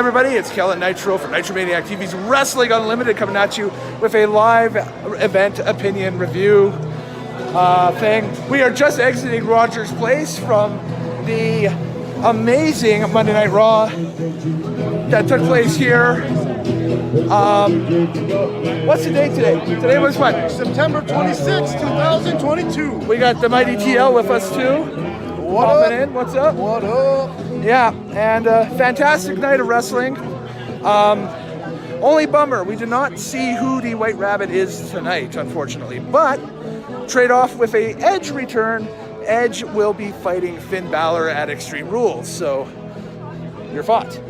everybody, it's Kellen Nitro from Nitromaniac TV's Wrestling Unlimited coming at you with a live event opinion review thing. We are just exiting Rogers Place from the amazing Monday Night Raw that took place here. What's the date today? Today was what? September 26, 2022. We got the Mighty TL with us too. What up? In. What's up? What up? Yeah, and fantastic night of wrestling. Only bummer, we did not see who the White Rabbit is tonight, unfortunately. But trade off with a Edge return. Edge will be fighting Finn Balor at Extreme Rules. So, your thoughts?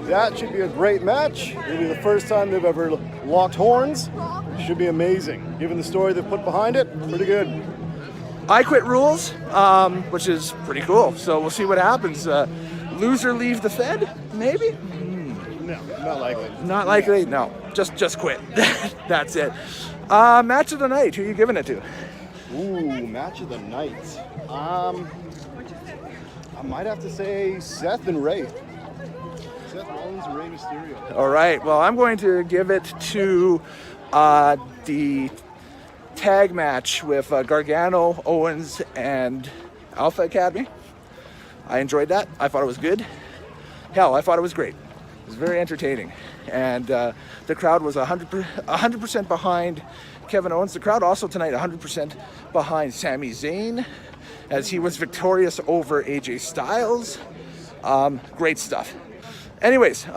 That should be a great match. It'll be the first time they've ever locked horns. It should be amazing. Given the story they've put behind it, pretty good. I Quit rules, which is pretty cool. So we'll see what happens. Loser leave the Fed, maybe? No, not likely. Not likely? No. Just quit. That's it. Match of the night. Who are you giving it to? Ooh, match of the night. I might have to say Seth and Ray. Seth Rollins and Rey Mysterio. All right. Well, I'm going to give it to the tag match with Gargano, Owens, and Alpha Academy. I enjoyed that. I thought it was good. Hell, I thought it was great. It was very entertaining. And the crowd was 100% behind Kevin Owens. The crowd also tonight 100% behind Sami Zayn as he was victorious over AJ Styles. Great stuff. Anyways, we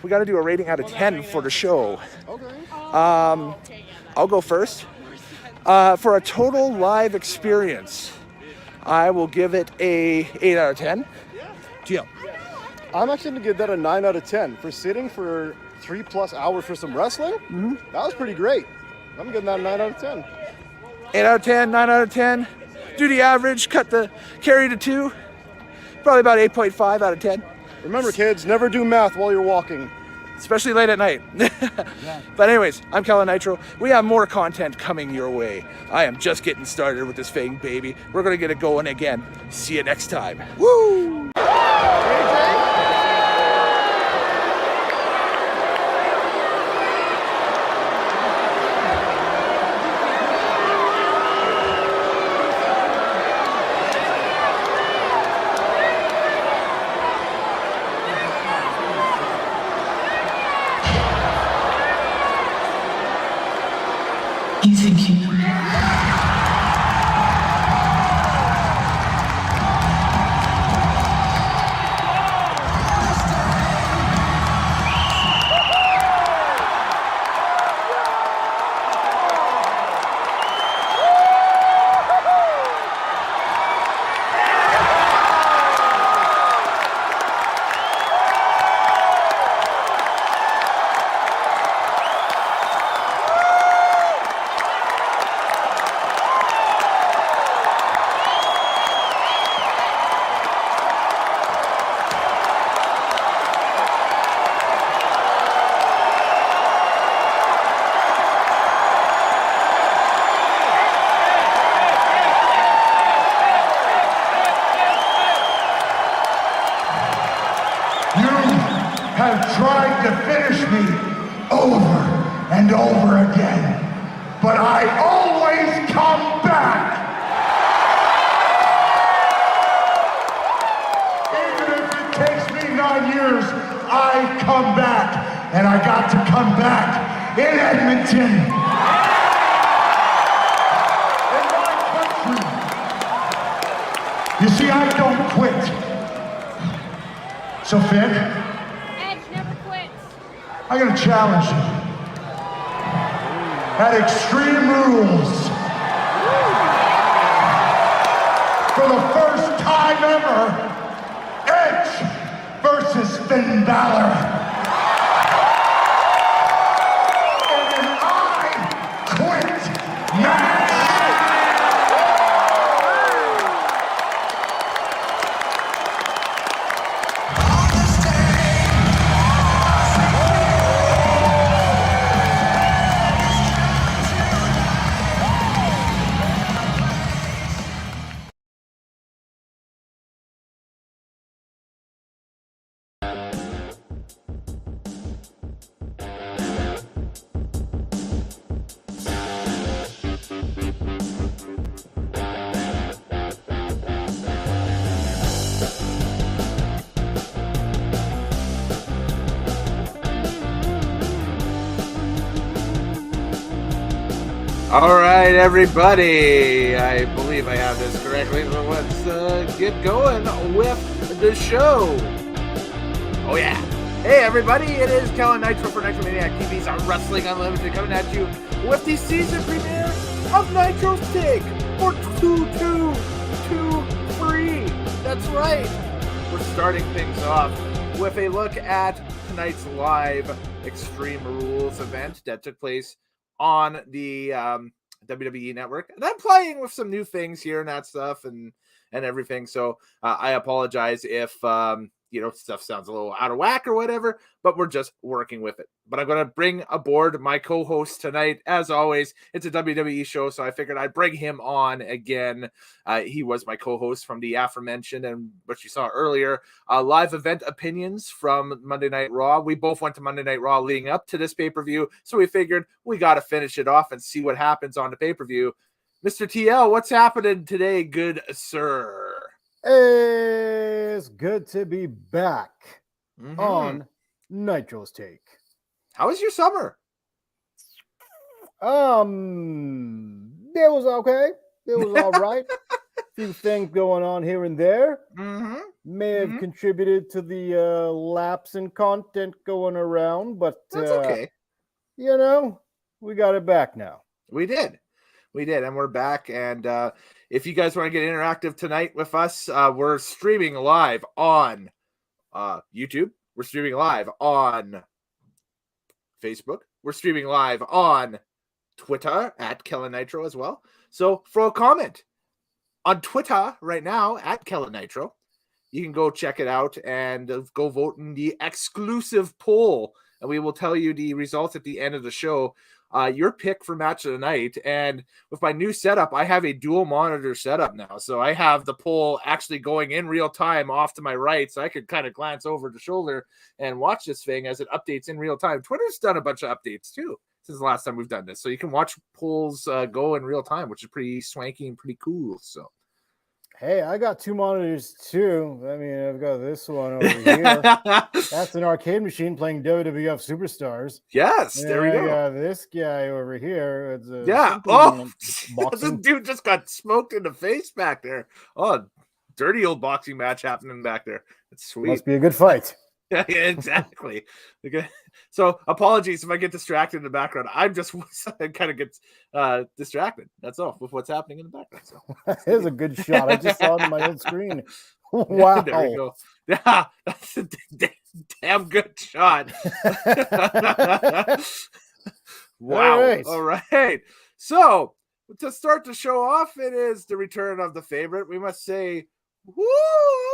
got to do a rating out of 10 for the show. Okay. I'll go first. For a total live experience, I will give it a 8 out of 10. Gio. I'm actually going to give that a 9 out of 10. For sitting for 3+ hours for some wrestling, that was pretty great. I'm giving that a 9 out of 10. 8 out of 10, 9 out of 10. Do the average, cut the carry to 2. Probably about 8.5 out of 10. Remember, kids, never do math while you're walking. Especially late at night. But anyways, I'm Kellen Nitro. We have more content coming your way. I am just getting started with this thing, baby. We're going to get it going again. See you next time. Woo! You think you know me? Have tried to finish me over and over again, but I always come back. Even if it takes me 9 years, I come back, and I got to come back in Edmonton. In my country. You see, I don't quit. So, Finn, I'm gonna challenge you at Extreme Rules for the first time ever, Edge versus Finn Balor. In an I Quit match. All right, everybody. I believe I have this correctly. So let's get going with the show. Oh, yeah. Hey, everybody. It is Kellen Nitro for Nitro Maniac TV's Wrestling Unlimited coming at you with the season premiere of Nitro's Take for 2223. That's right. We're starting things off with a look at tonight's live Extreme Rules event that took place on the WWE network. And I'm playing with some new things here and that stuff and everything. So I apologize if stuff sounds a little out of whack or whatever, but we're just working with it. But I'm going to bring aboard my co-host tonight. As always, it's a WWE show, so I figured I'd bring him on again. He was my co-host from the aforementioned and what you saw earlier, live event opinions from Monday Night Raw. We both went to Monday Night Raw leading up to this pay-per-view, so we figured we got to finish it off and see what happens on the pay-per-view. Mr. TL, what's happening today, good sir? It's good to be back on Nitro's Take. How was your summer? It was okay. It was all right. A few things going on here and there. May have contributed to the lapse in content going around, but that's okay. We got it back now. We did, and we're back. And if you guys want to get interactive tonight with us, we're streaming live on YouTube. We're streaming live on Facebook. We're streaming live on Twitter at Kellen Nitro as well. So throw a comment on Twitter right now at Kellen Nitro. You can go check it out and go vote in the exclusive poll. And we will tell you the results at the end of the show. Your pick for match of the night. And with my new setup, I have a dual monitor setup now. So I have the poll actually going in real time off to my right. So I could kind of glance over the shoulder and watch this thing as it updates in real time. Twitter's done a bunch of updates too since the last time we've done this. So you can watch polls go in real time, which is pretty swanky and pretty cool. So. Hey, I got two monitors too. I mean, I've got this one over here. That's an arcade machine playing WWF Superstars. Yes, there we go. I got this guy over here. It's a this dude just got smoked in the face back there. Oh, dirty old boxing match happening back there. It's sweet. Must be a good fight. Yeah, exactly. Okay. So apologies if I get distracted in the background. I'm just I kind of get distracted. That's all with what's happening in the background. So here's a good shot. I just saw it on my old screen. Wow. There we go. Yeah, that's a damn good shot. Wow. All right. So to start the show off, it is the return of the favorite. We must say, woo,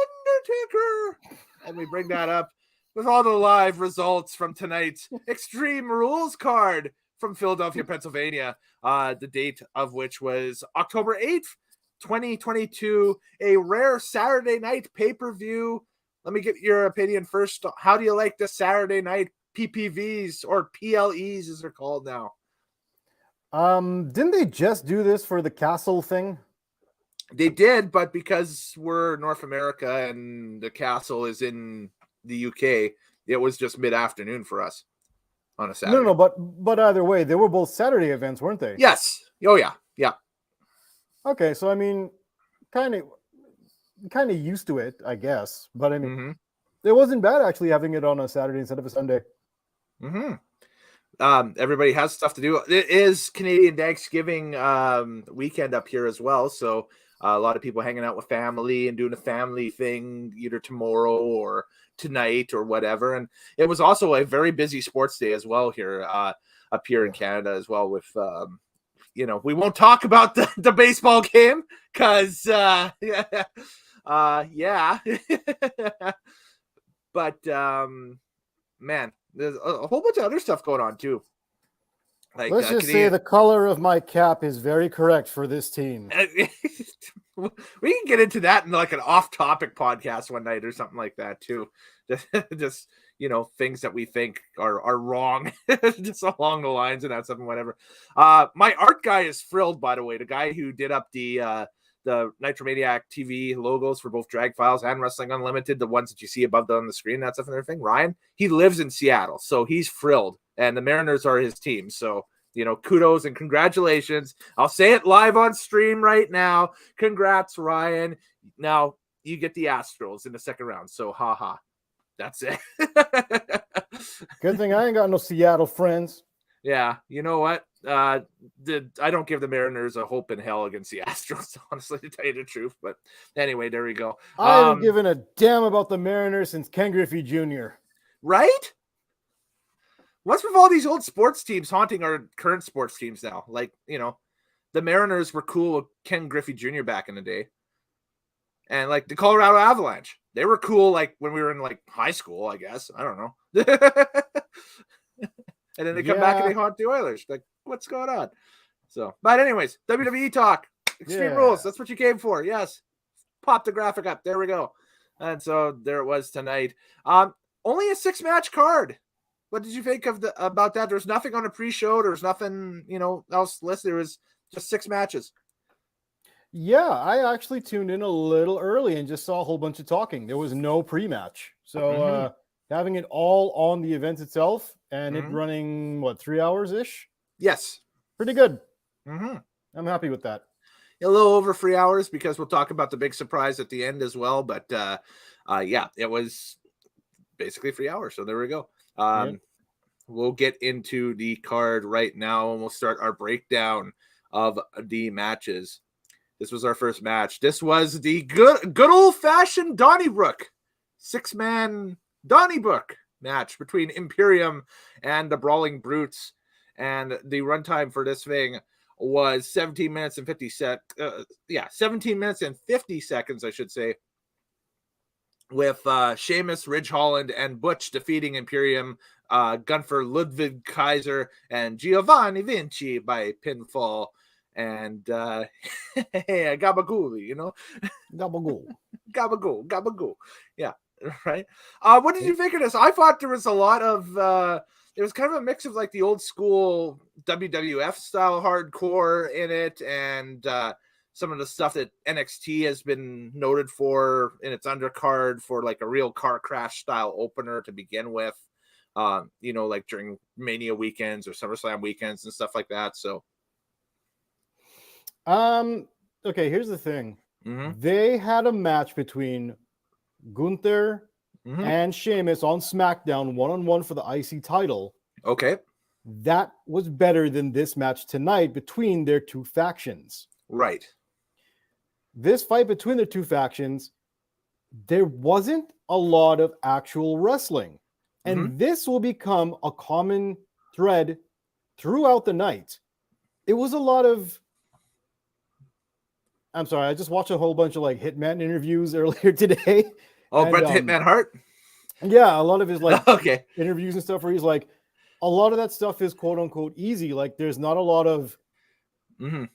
Undertaker. And we bring that up with all the live results from tonight's Extreme Rules card from Philadelphia, Pennsylvania, the date of which was October 8th, 2022, a rare Saturday night pay-per-view. Let me get your opinion first. How do you like the Saturday night PPVs or PLEs as they're called now? Didn't they just do this for the Castle thing? They did, but because we're North America and the Castle is in the UK, it was just mid-afternoon for us on a Saturday. No, but either way, they were both Saturday events, weren't they? Yes. Oh, yeah. Yeah. Okay, so I mean, kind of used to it, I guess. But I mean, it wasn't bad actually having it on a Saturday instead of a Sunday. Everybody has stuff to do. It is Canadian Thanksgiving weekend up here as well, so a lot of people hanging out with family and doing a family thing either tomorrow or tonight or whatever. And it was also a very busy sports day as well here up here in Canada as well with we won't talk about the baseball game because but man, there's a whole bunch of other stuff going on too. Like, let's just say the color of my cap is very correct for this team. We can get into that in like an off-topic podcast one night or something like that too. Just things that we think are wrong, just along the lines and that stuff and whatever. My art guy is thrilled, by the way. The guy who did up the Nitromaniac TV logos for both Drag Files and Wrestling Unlimited, the ones that you see above on the screen, that stuff and everything. Ryan, he lives in Seattle, so he's thrilled, and the Mariners are his team. So kudos and congratulations. I'll say it live on stream right now. Congrats, Ryan. Now you get the Astros in the second round. So haha. That's it. Good thing I ain't got no Seattle friends. Yeah, you know what? I don't give the Mariners a hope in hell against the Astros, honestly, to tell you the truth. But anyway, there we go. I haven't given a damn about the Mariners since Ken Griffey Jr. Right? What's with all these old sports teams haunting our current sports teams now? Like, the Mariners were cool with Ken Griffey Jr. back in the day. And like the Colorado Avalanche, they were cool like when we were in like high school, I guess. I don't know. And then they come back and they haunt the Oilers. Like, what's going on? So, but anyways, WWE talk. Extreme Rules. That's what you came for. Yes. Pop the graphic up. There we go. And so there it was tonight. Only a 6-match card. What did you think of about that? There's nothing on the pre-show. There's nothing, else listed. There was just 6 matches. Yeah, I actually tuned in a little early and just saw a whole bunch of talking. There was no pre-match. So having it all on the event itself and it running, 3 hours-ish? Yes. Pretty good. I'm happy with that. A little over 3 hours because we'll talk about the big surprise at the end as well. But yeah, it was basically 3 hours. So there we go. We'll get into the card right now and we'll start our breakdown of the matches. This was our first match. This was the good old-fashioned Donnybrook 6-man Donnybrook match between Imperium and the Brawling Brutes. And the runtime for this thing was 17 minutes and 17 minutes and 50 seconds, I should say, with Sheamus, Ridge Holland, and Butch defeating Imperium, Gunther, Ludwig Kaiser, and Giovanni Vinci by pinfall. And Gabagool, Gabagool. Yeah, right. What did you think of this? I thought there was a lot of it was kind of a mix of like the old school WWF style hardcore in it, and some of the stuff that NXT has been noted for in its undercard for like a real car crash style opener to begin with. Like during Mania weekends or SummerSlam weekends and stuff like that. So. Okay, here's the thing. They had a match between Gunther and Sheamus on SmackDown 1-on-1 for the IC title. Okay. That was better than this match tonight between their two factions. Right. This fight between the two factions, there wasn't a lot of actual wrestling. And this will become a common thread throughout the night. It was a lot of I'm sorry, I just watched a whole bunch of like Hitman interviews earlier today. Oh, Bret the Hitman Hart? Yeah, a lot of his like okay. interviews and stuff where he's like, a lot of that stuff is quote unquote easy. Like there's not a lot of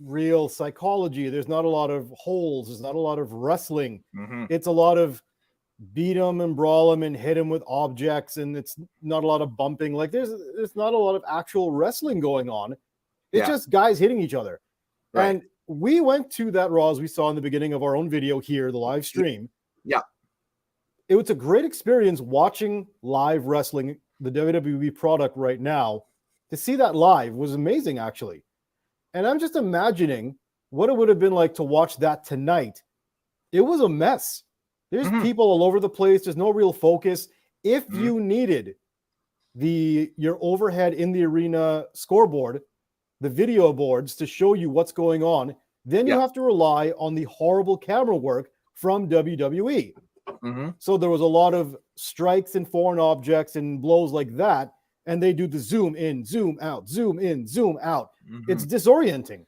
real psychology. There's not a lot of holes. There's not a lot of wrestling. It's a lot of beat him and brawl him and hit him with objects. And it's not a lot of bumping. Like there's not a lot of actual wrestling going on. It's just guys hitting each other. Right. And we went to that Raw as we saw in the beginning of our own video here, the live stream. Yeah. It was a great experience watching live wrestling, the WWE product right now. To see that live was amazing, actually. And I'm just imagining what it would have been like to watch that tonight. It was a mess. There's people all over the place. There's no real focus. If you needed your overhead in the arena scoreboard, the video boards to show you what's going on, then you have to rely on the horrible camera work from WWE. So there was a lot of strikes and foreign objects and blows like that, and they do the zoom in, zoom out, zoom in, zoom out. It's disorienting.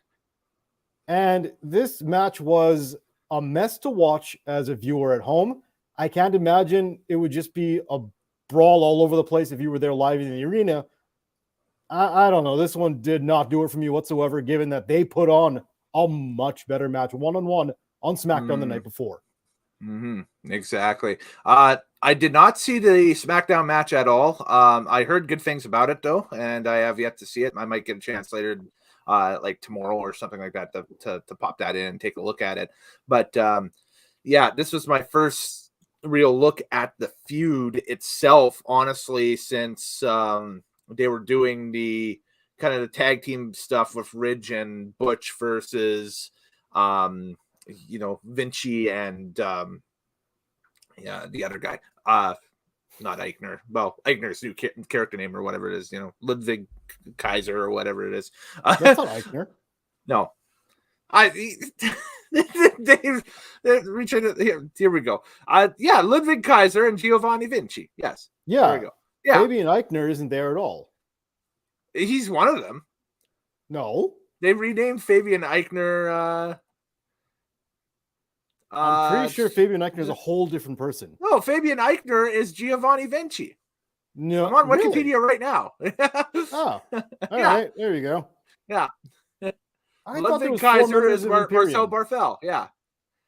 And this match was a mess to watch as a viewer at home. I can't imagine it would just be a brawl all over the place if you were there live in the arena. I don't know. This one did not do it for me whatsoever, given that they put on a much better match one-on-one on SmackDown the night before. Exactly. I did not see the SmackDown match at all. I heard good things about it, though, and I have yet to see it. I might get a chance later, like tomorrow or something like that, to pop that in and take a look at it. But, yeah, this was my first real look at the feud itself, honestly, since they were doing the kind of the tag team stuff with Ridge and Butch versus, Vinci and the other guy. Not Eichner. Well, Eichner's new character name or whatever it is. Ludwig Kaiser or whatever it is. That's not Eichner. No. Here we go. Ludwig Kaiser and Giovanni Vinci. Yes. Yeah. There we go. Yeah. Fabian Eichner isn't there at all. He's one of them. No. They renamed Fabian Eichner. I'm pretty sure Fabian Eichner is a whole different person. No, Fabian Eichner is Giovanni Vinci. No, I'm on really? Wikipedia right now. All right. There you go. Yeah. I thought there Ludwig was Kaiser is Marcel Barthel. Yeah.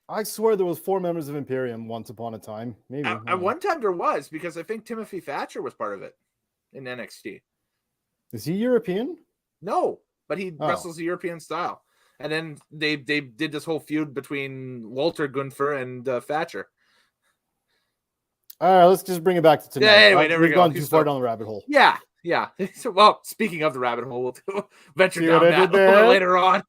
I swear there was 4 members of Imperium once upon a time. Maybe. At one time there was, because I think Timothy Thatcher was part of it in NXT. Is he European? No, but he wrestles the European style. And then they did this whole feud between Walter Gunther and Thatcher. All right, let's just bring it back to tonight. Yeah, anyway, there we We've go. gone too far down the rabbit hole. Yeah. So, well, speaking of the rabbit hole, we'll venture See down what I that did a little there? later on.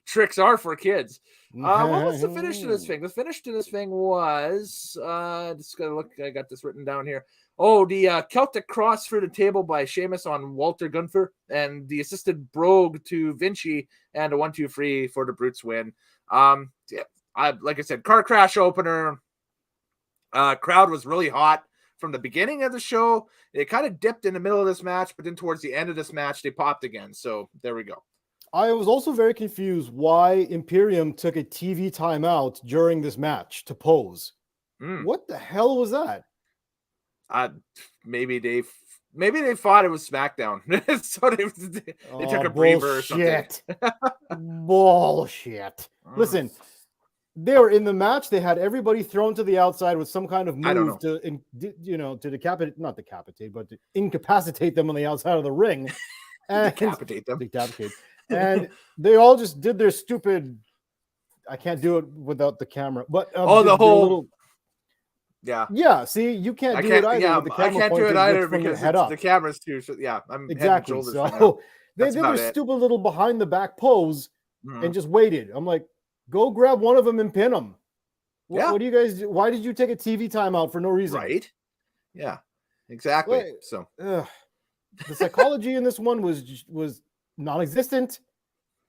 Tricks are for kids. What was the finish to this thing? The finish to this thing was just gotta look. I got this written down here. Oh, the Celtic cross through the table by Sheamus on Walter Gunther, and the assisted brogue to Vinci, and a 1-2-3 for the Brutes win. Like I said, car crash opener. Crowd was really hot from the beginning of the show. It kind of dipped in the middle of this match, but then towards the end of this match, they popped again. So there we go. I was also very confused why Imperium took a TV timeout during this match to pose. What the hell was that? Maybe they thought it was SmackDown, so they took a breather or something. Bullshit. Listen, they were in the match. They had everybody thrown to the outside with some kind of move to incapacitate them on the outside of the ring. And Decapitate them. And they all just did their stupid. I can't do it without the camera, but the whole. Yeah. See, you can't do it either. Yeah, with the camera I can't do it either because the camera's too. So yeah, I'm exactly. Head and So they did their stupid little behind the back pose and just waited. I'm like, go grab one of them and pin them. What do you guys do? Why did you take a TV timeout for no reason? Right. Yeah. Exactly. So the psychology in this one was non-existent.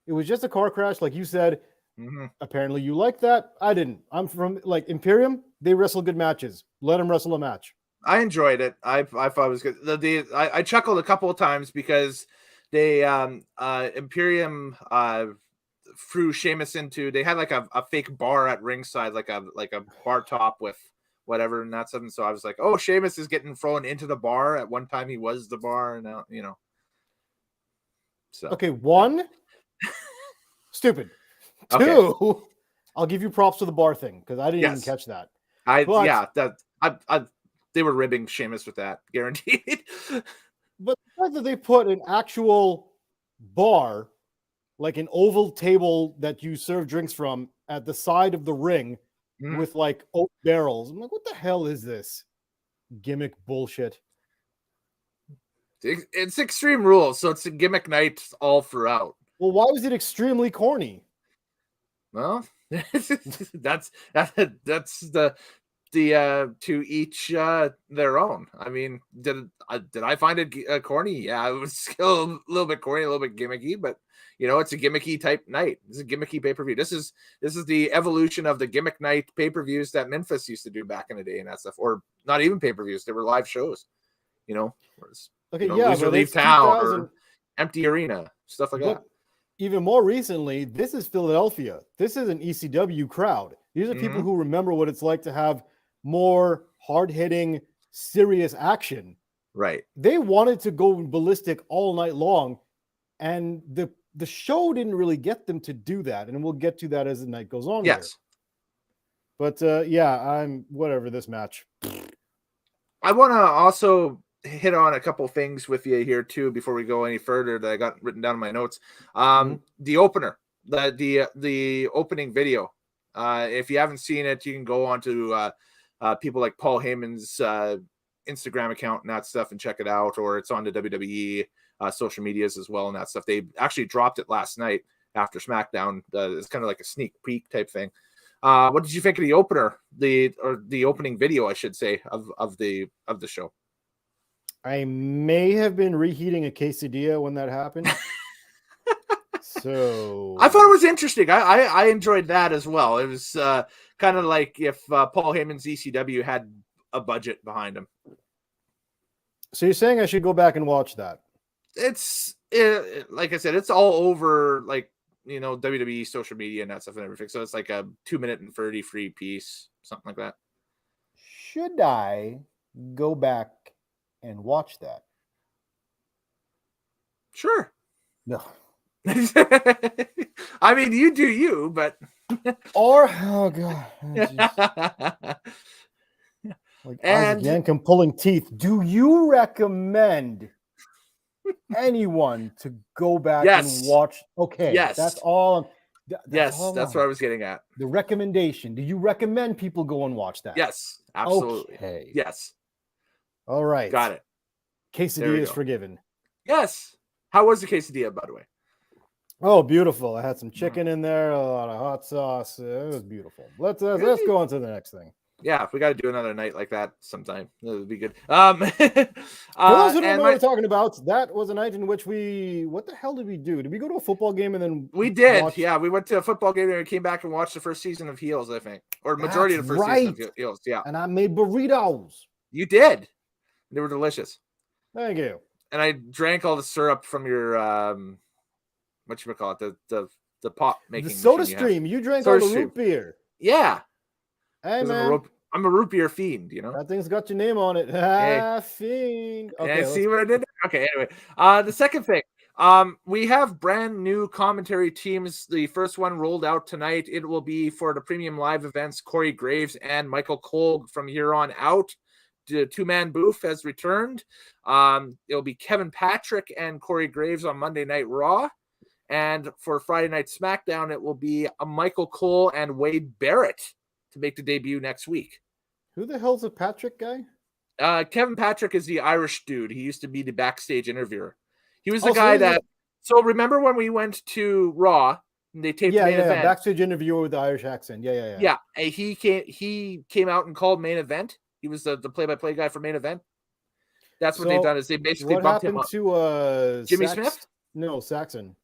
It was just a car crash, like you said. Apparently you like that. I didn't. I'm from Imperium. They wrestle good matches. Let them wrestle a match. I enjoyed it. I thought it was good. I chuckled a couple of times because they Imperium threw Sheamus into. They had like a fake bar at ringside, like a bar top with whatever and that stuff. And so I was like, oh, Sheamus is getting thrown into the bar. At one time he was the bar, and now So okay, one, stupid. Okay. 2, I'll give you props to the bar thing because I didn't even catch that. They were ribbing Sheamus with that, guaranteed. But the fact that they put an actual bar, like an oval table that you serve drinks from, at the side of the ring with like oak barrels, I'm like, what the hell is this gimmick bullshit? It's Extreme Rules, so it's a gimmick night all throughout. Well, why was it extremely corny? Well, that's the to each their own. I mean, did I find it corny? Yeah, it was still a little bit corny, a little bit gimmicky, but it's a gimmicky type night. This is a gimmicky pay-per-view. This is the evolution of the gimmick night pay-per-views that Memphis used to do back in the day and that stuff, or not even pay-per-views. They were live shows. Okay, Loser Leave Town or Empty Arena, stuff like that. Even more recently, this is Philadelphia. This is an ECW crowd. These are people who remember what it's like to have more hard-hitting, serious action. Right. They wanted to go ballistic all night long, and the show didn't really get them to do that. And we'll get to that as the night goes on. Yes. But I'm whatever this match. I want to also hit on a couple things with you here too before we go any further that I got written down in my notes. The opener, the opening video. If you haven't seen it, you can go on to people like Paul Heyman's Instagram account and that stuff and check it out, or it's on the WWE social medias as well and that stuff. They actually dropped it last night after SmackDown. It's kind of like a sneak peek type thing. What did you think of the opener, the opening video, I should say, of the show? I may have been reheating a quesadilla when that happened. So I thought it was interesting. I enjoyed that as well. It was kind of like if Paul Heyman's ECW had a budget behind him. So you're saying I should go back and watch that? It's like I said, it's all over like WWE social media and that stuff and everything. So it's like a 2-minute and 30 free piece, something like that. Should I go back and watch that? Sure. No. I mean, you do you, but Or oh god. Like Isaac Yankem pulling teeth. Do you recommend anyone to go back and watch? Okay, yes, that's all. That's what I was getting at. The recommendation. Do you recommend people go and watch that? Yes, absolutely. Okay. Yes. All right. Got it. Quesadilla is forgiven. Yes. How was the quesadilla, by the way? Oh, beautiful. I had some chicken in there, a lot of hot sauce. It was beautiful. Let's go on to the next thing. Yeah, we got to do another night like that sometime. That would be good. For those who don't know what we're talking about, that was a night in which what the hell did we do? Did we go to a football game and then we did? Yeah, we went to a football game and we came back and watched the first season of Heels, I think, or majority of the first season of Heels. Yeah, and I made burritos. You did. They were delicious. Thank you. And I drank all the syrup from your whatchamacallit, the pop making the soda machine stream. You drank all the root beer. Yeah. Hey man, I'm a root beer fiend, That thing's got your name on it. Fiend. Okay, see what I did? Okay, anyway. The second thing. We have brand new commentary teams. The first one rolled out tonight. It will be for the premium live events. Corey Graves and Michael Cole from here on out. The two-man booth has returned. It'll be Kevin Patrick and Corey Graves on Monday Night Raw. And for Friday Night SmackDown, it will be Michael Cole and Wade Barrett to make the debut next week. Who the hell's the Patrick guy? Kevin Patrick is the Irish dude. He used to be the backstage interviewer. He was the guy that. So remember when we went to Raw and they taped main event? Backstage interviewer with the Irish accent. Yeah. Yeah, and he came out and called main event. He was the play-by-play guy for main event. That's what they've done is they basically bumped him up. To Jimmy Smith? No, Saxon.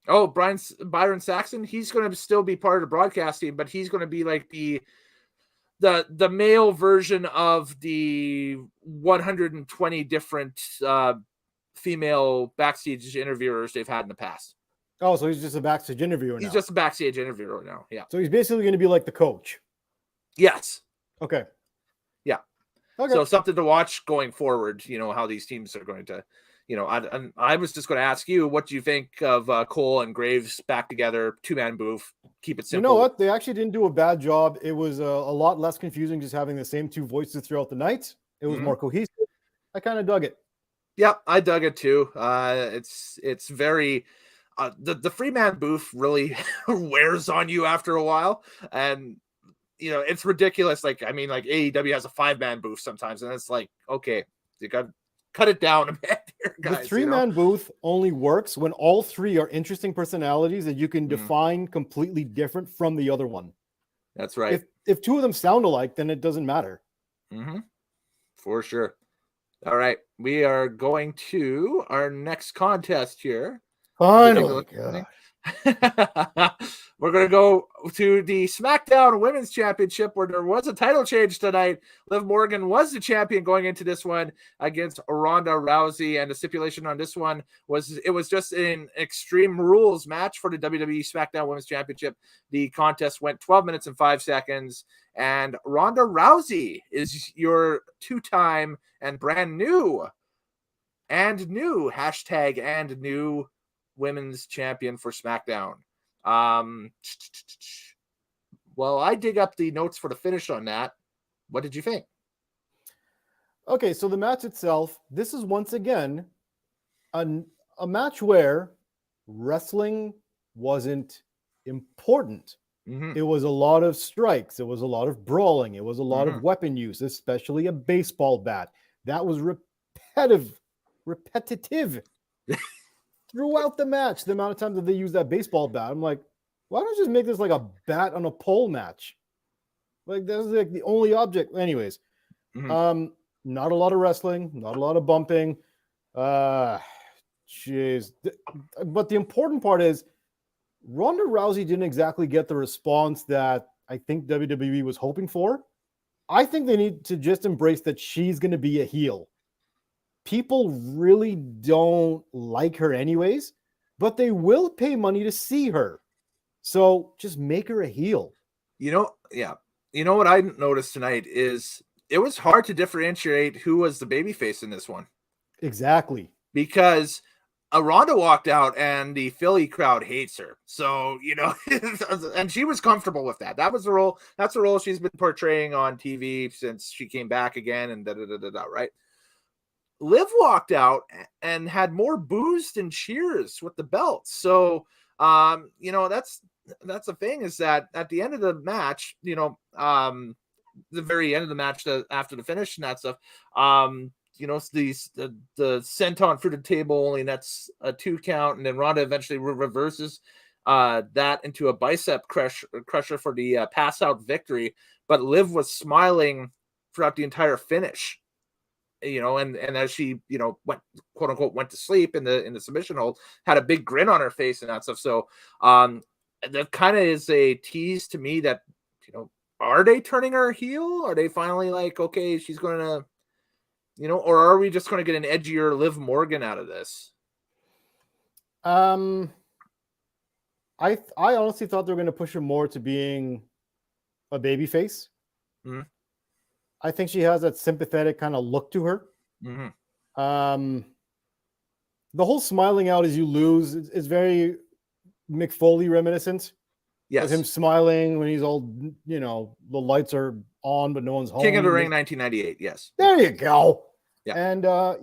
Oh, Byron Saxon. He's going to still be part of the broadcast team, but he's going to be like the male version of the 120 different female backstage interviewers they've had in the past. Oh, so he's just a backstage interviewer now. He's just a backstage interviewer now. Yeah. So he's basically going to be like the coach. Yes. Okay. Yeah. Okay. So something to watch going forward, how these teams are going to, I was just going to ask you, what do you think of Cole and Graves back together, two-man booth, keep it simple? You know what? They actually didn't do a bad job. It was a lot less confusing just having the same two voices throughout the night. It was more cohesive. I kind of dug it. Yeah, I dug it too. It's very the free man booth really wears on you after a while, and it's ridiculous. Like AEW has a 5-man booth sometimes, and it's like, okay, you got to cut it down a bit here, guys. The 3-man booth only works when all three are interesting personalities that you can define completely different from the other one. That's right. If two of them sound alike, then it doesn't matter. For sure. All right, we are going to our next contest here. Finally, we're going to go to the Smackdown Women's Championship, where there was a title change tonight. Liv Morgan was the champion going into this one against Ronda Rousey, and the stipulation on this one was it was just an Extreme Rules match for the WWE Smackdown Women's Championship. The contest went 12 minutes and 5 seconds, and Ronda Rousey is your two-time and brand new hashtag and new women's champion for SmackDown. Well, I dig up the notes for the finish on that. What did you think? Okay, so the match itself, this is once again a match where wrestling wasn't important. It was a lot of strikes. It was a lot of brawling. It was a lot of weapon use, especially a baseball bat. That was repetitive. throughout the match. The amount of times that they use that baseball bat, I'm like, why don't you just make this like a bat on a pole match? Like that's like the only object. Anyways, not a lot of wrestling, not a lot of bumping. Jeez. But the important part is Ronda Rousey didn't exactly get the response that I think WWE was hoping for. I think they need to just embrace that she's going to be a heel. People really don't like her anyways, but they will pay money to see her. So just make her a heel. You know what I noticed tonight is it was hard to differentiate who was the babyface in this one. Exactly. Because Ronda walked out and the Philly crowd hates her. So, and she was comfortable with that. That was the role. That's the role she's been portraying on TV since she came back again and right? Liv walked out and had more boos than cheers with the belt. So, that's the thing is that at the end of the match, the very end of the match, after the finish and that stuff, the senton through the table only nets a 2 count, and then Ronda eventually reverses that into a bicep crusher for the pass out victory. But Liv was smiling throughout the entire finish. And as she, went, quote unquote, went to sleep in the submission hold, had a big grin on her face and that stuff. So, that kind of is a tease to me that, are they turning her heel? Are they finally like, okay, she's going to, or are we just going to get an edgier Liv Morgan out of this? I honestly thought they were going to push her more to being a babyface. Mm-hmm. I think she has that sympathetic kind of look to her. Mm-hmm. The whole smiling out as you lose is very McFoley reminiscent. Yes. Of him smiling when he's all, the lights are on, but no one's home. King of the Ring, 1998. Yes. There you go. Yeah. And I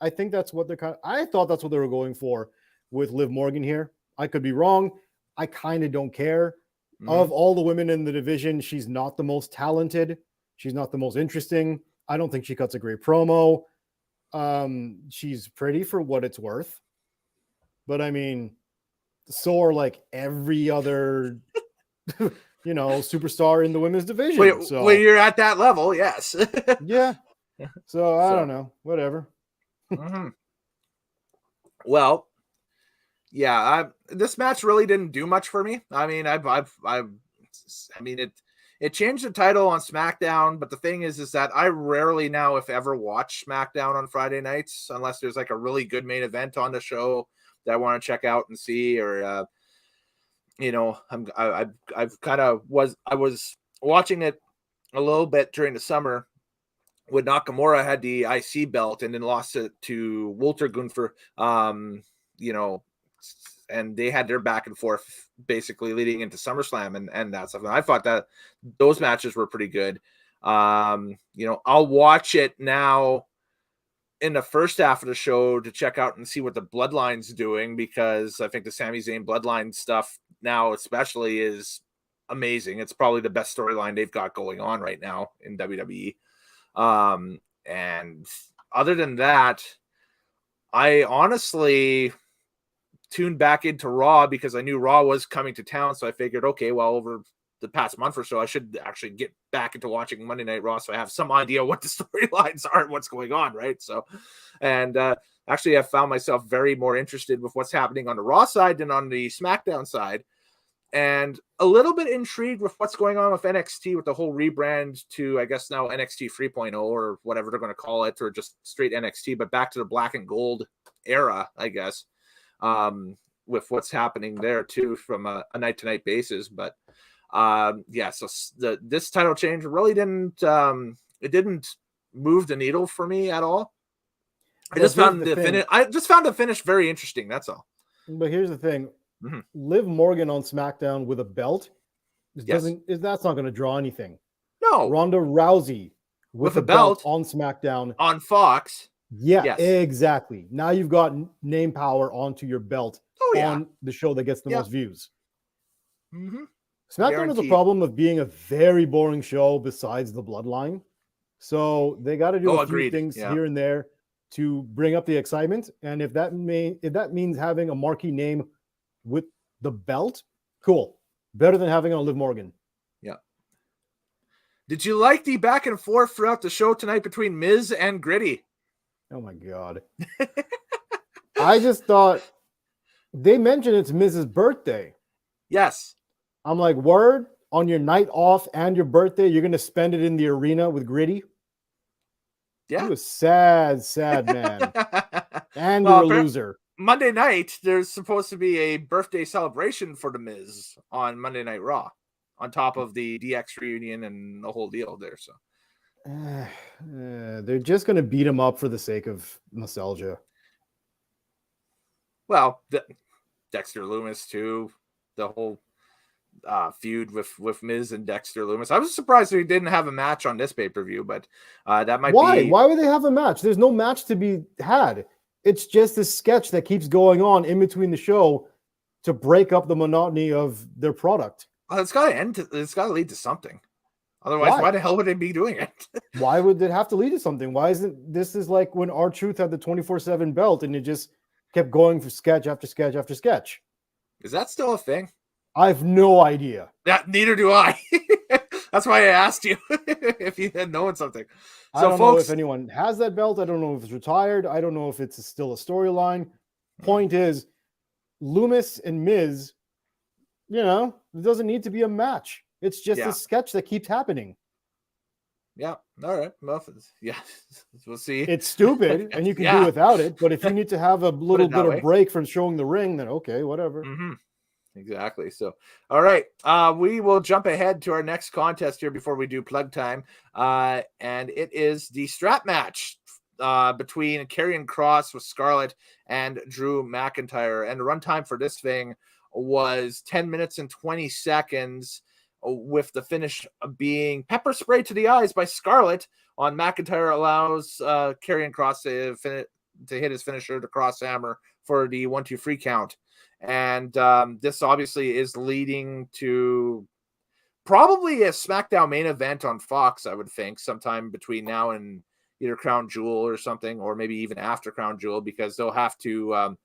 think that's what I thought that's what they were going for with Liv Morgan here. I could be wrong. I kind of don't care. Mm-hmm. Of all the women in the division, she's not the most talented. She's not the most interesting. I don't think she cuts a great promo. She's pretty for what it's worth. But I mean, so are like every other, superstar in the women's division. When you're at that level, yes. Yeah. So I don't know. Whatever. Mm-hmm. Well, yeah. This match really didn't do much for me. I mean, it changed the title on SmackDown, but the thing is that I rarely now, if ever, watch SmackDown on Friday nights unless there's like a really good main event on the show that I want to check out and see, or I was watching it a little bit during the summer when Nakamura had the IC belt and then lost it to Walter Gunther, and they had their back and forth basically leading into SummerSlam and that stuff. And I thought that those matches were pretty good. I'll watch it now in the first half of the show to check out and see what the Bloodline's doing, because I think the Sami Zayn Bloodline stuff now especially is amazing. It's probably the best storyline they've got going on right now in WWE. And other than that, I honestly tuned back into Raw because I knew Raw was coming to town. So I figured, okay, well, over the past month or so, I should actually get back into watching Monday Night Raw, so I have some idea what the storylines are and what's going on, right? So, and actually, I found myself very more interested with what's happening on the Raw side than on the SmackDown side, and a little bit intrigued with what's going on with NXT with the whole rebrand to, I guess now NXT 3.0 or whatever they're going to call it, or just straight NXT, but back to the black and gold era, I guess, with what's happening there too from a night-to-night basis, but. So this title change really didn't move the needle for me at all. I just found the finish very interesting. That's all. But here's the thing: mm-hmm. Liv Morgan on SmackDown with a belt that's not going to draw anything. No, Ronda Rousey with a belt on SmackDown on Fox. Yeah, yes. Exactly. Now you've got name power onto your belt on the show that gets the most views. Mm-hmm. SmackDown has a problem of being a very boring show besides the Bloodline. So they got to do a few things here and there. to bring up the excitement. And if that means having a marquee name with the belt, cool. Better than having on Liv Morgan. Yeah. Did you like the back and forth throughout the show tonight between Miz and Gritty? Oh my God. I just thought they mentioned it's Miz's birthday. Yes. I'm like, word, on your night off and your birthday, you're going to spend it in the arena with Gritty? Yeah. He was sad man. And Well, you're a loser. Monday night, there's supposed to be a birthday celebration for The Miz on Monday Night Raw, on top of the DX reunion and the whole deal there. So they're just going to beat him up for the sake of nostalgia. Well, Dexter Lumis too, the whole feud with Miz and Dexter Lumis. I was surprised he didn't have a match on this pay-per-view, but that might Why? be... Why would they have a match? There's no match to be had. It's just a sketch that keeps going on in between the show to break up the monotony of their product. Well, it's got to end. It's got to lead to something. Otherwise, why the hell would they be doing it? Why would it have to lead to something? Why isn't this is like when R-Truth had the 24/7 belt and it just kept going for sketch after sketch after sketch? Is that still a thing? I have no idea. Neither do I. That's why I asked you if you had known something. I don't know if anyone has that belt. I don't know if it's retired. I don't know if it's still a storyline. Point is, Lumis and Miz, it doesn't need to be a match. It's just a sketch that keeps happening. Yeah. All right. Well, yeah. We'll see. It's stupid, and you can do without it. But if you need to have a little bit of break from showing the ring, then okay, whatever. Mm-hmm. Exactly. So, all right. We will jump ahead to our next contest here before we do plug time. And it is the strap match between Karrion Kross with Scarlett and Drew McIntyre. And the runtime for this thing was 10 minutes and 20 seconds, with the finish being pepper spray to the eyes by Scarlett on McIntyre allows Karrion Kross to hit his finisher, the cross hammer, for the 1-2-3 count. And this obviously is leading to probably a Smackdown main event on Fox, I would think, sometime between now and either Crown Jewel or something, or maybe even after Crown Jewel, because they'll have to,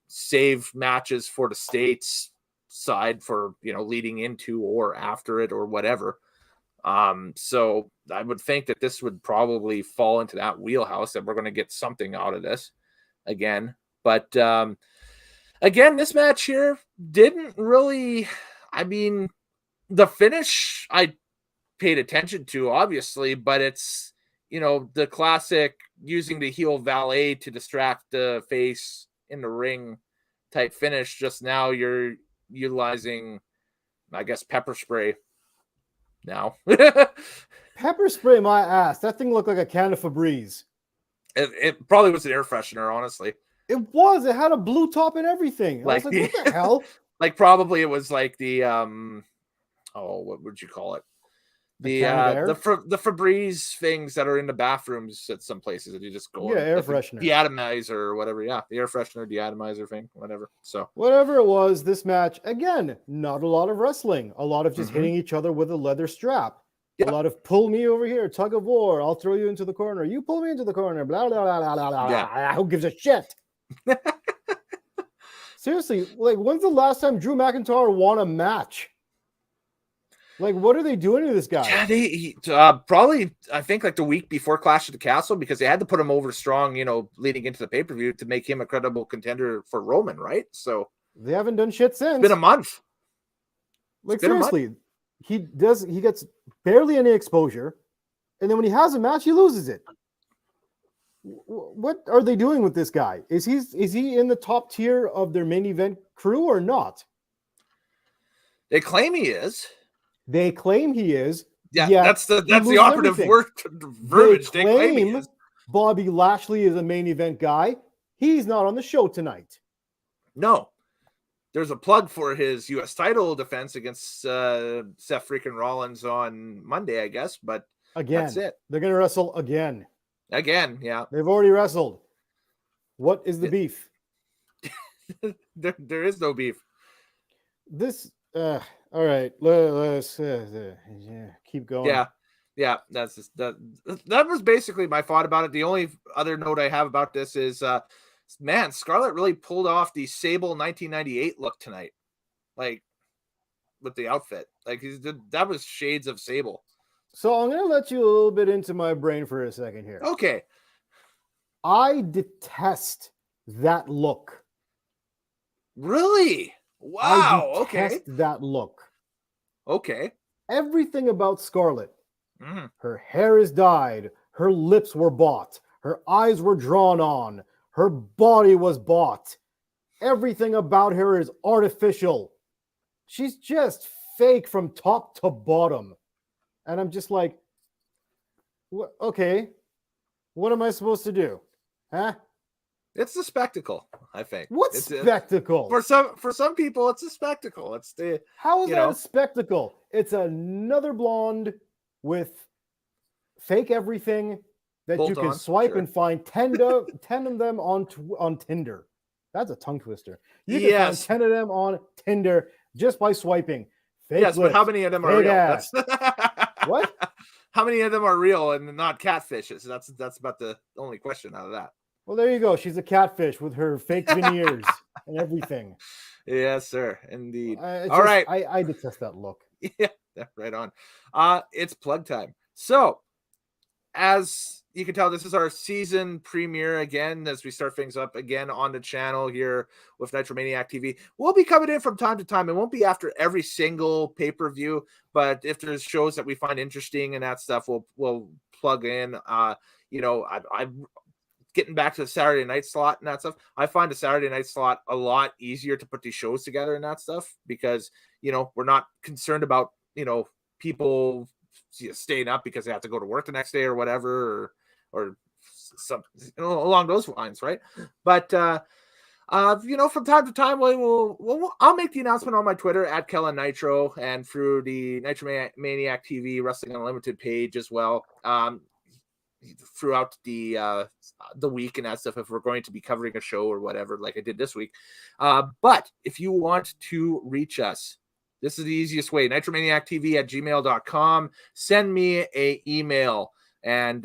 save matches for the States side for, leading into or after it or whatever. So I would think that this would probably fall into that wheelhouse, that we're going to get something out of this again. But again, this match here didn't really, the finish I paid attention to, obviously, but it's, the classic using the heel valet to distract the face in the ring type finish. Just now you're utilizing, I guess, pepper spray now. Pepper spray my ass. That thing looked like a can of Febreze. It probably was an air freshener, honestly. It was. It had a blue top and everything. I was like, what the hell? Like, probably it was like the what would you call it? The Febreze things that are in the bathrooms at some places that you just go air freshener, deatomizer or whatever. Yeah, the air freshener, deatomizer thing, whatever. So whatever it was, this match again, not a lot of wrestling, a lot of just hitting each other with a leather strap. A lot of pull me over here, tug of war. I'll throw you into the corner. You pull me into the corner. Blah blah blah blah blah. Yeah. Who gives a shit? Seriously, like, when's the last time Drew McIntyre won a match? Like, what are they doing to this guy? Yeah, he probably, I think, like the week before Clash of the Castle, because they had to put him over strong, leading into the pay-per-view to make him a credible contender for Roman, right? So they haven't done shit since. It's been a month. Like, seriously, he gets barely any exposure, and then when he has a match, he loses it. What are they doing with this guy? Is he in the top tier of their main event crew or not? They claim he is. They claim he is. Yeah, that's the operative word verbiage. They claim he is. Bobby Lashley is a main event guy. He's not on the show tonight. No. There's a plug for his U.S. title defense against Seth freaking Rollins on Monday, I guess. But again, that's it. They're going to wrestle again. Again, yeah. They've already wrestled. What is the beef? there is no beef. This, all right. Let's keep going. Yeah. Yeah, that's just, that was basically my thought about it. The only other note I have about this is, man, Scarlett really pulled off the Sable 1998 look tonight, like with the outfit. Like that was shades of Sable. So I'm gonna let you a little bit into my brain for a second here. Okay, I detest that look. really? Wow. I detest that look. Okay. Everything about Scarlett. Mm-hmm. Her hair is dyed. Her lips were bought. Her eyes were drawn on. Her body was bought. Everything about her is artificial. She's just fake from top to bottom. And I'm just like, okay, what am I supposed to do? Huh? It's a spectacle, I think. What spectacle? For some people, it's a spectacle. It's the How is that a spectacle? It's another blonde with fake everything that you can swipe and find 10 of them on Tinder. That's a tongue twister. You can find 10 of them on Tinder just by swiping. Fake lips, but how many of them are real? What? How many of them are real and not catfishes? That's about the only question out of that. Well, there you go. She's a catfish with her fake veneers and everything. Yes, sir. Indeed. All right. I detest that look. Yeah, right on. It's plug time. So, as you can tell, this is our season premiere again as we start things up again on the channel here with Nitromaniac TV. We'll be coming in from time to time. It won't be after every single pay-per-view, but if there's shows that we find interesting and that stuff, we'll plug in. You know, I'm getting back to the Saturday night slot and that stuff. I find the Saturday night slot a lot easier to put these shows together and that stuff because, you know, we're not concerned about, you know, people staying up because they have to go to work the next day or whatever, or some, you know, along those lines, right? But you know, from time to time, I'll make the announcement on my Twitter at Kellen Nitro and through the Nitromaniac TV Wrestling Unlimited page as well. Throughout the week and that stuff, if we're going to be covering a show or whatever, like I did this week. But if you want to reach us, this is the easiest way. nitromaniactv@gmail.com. Send me a email and,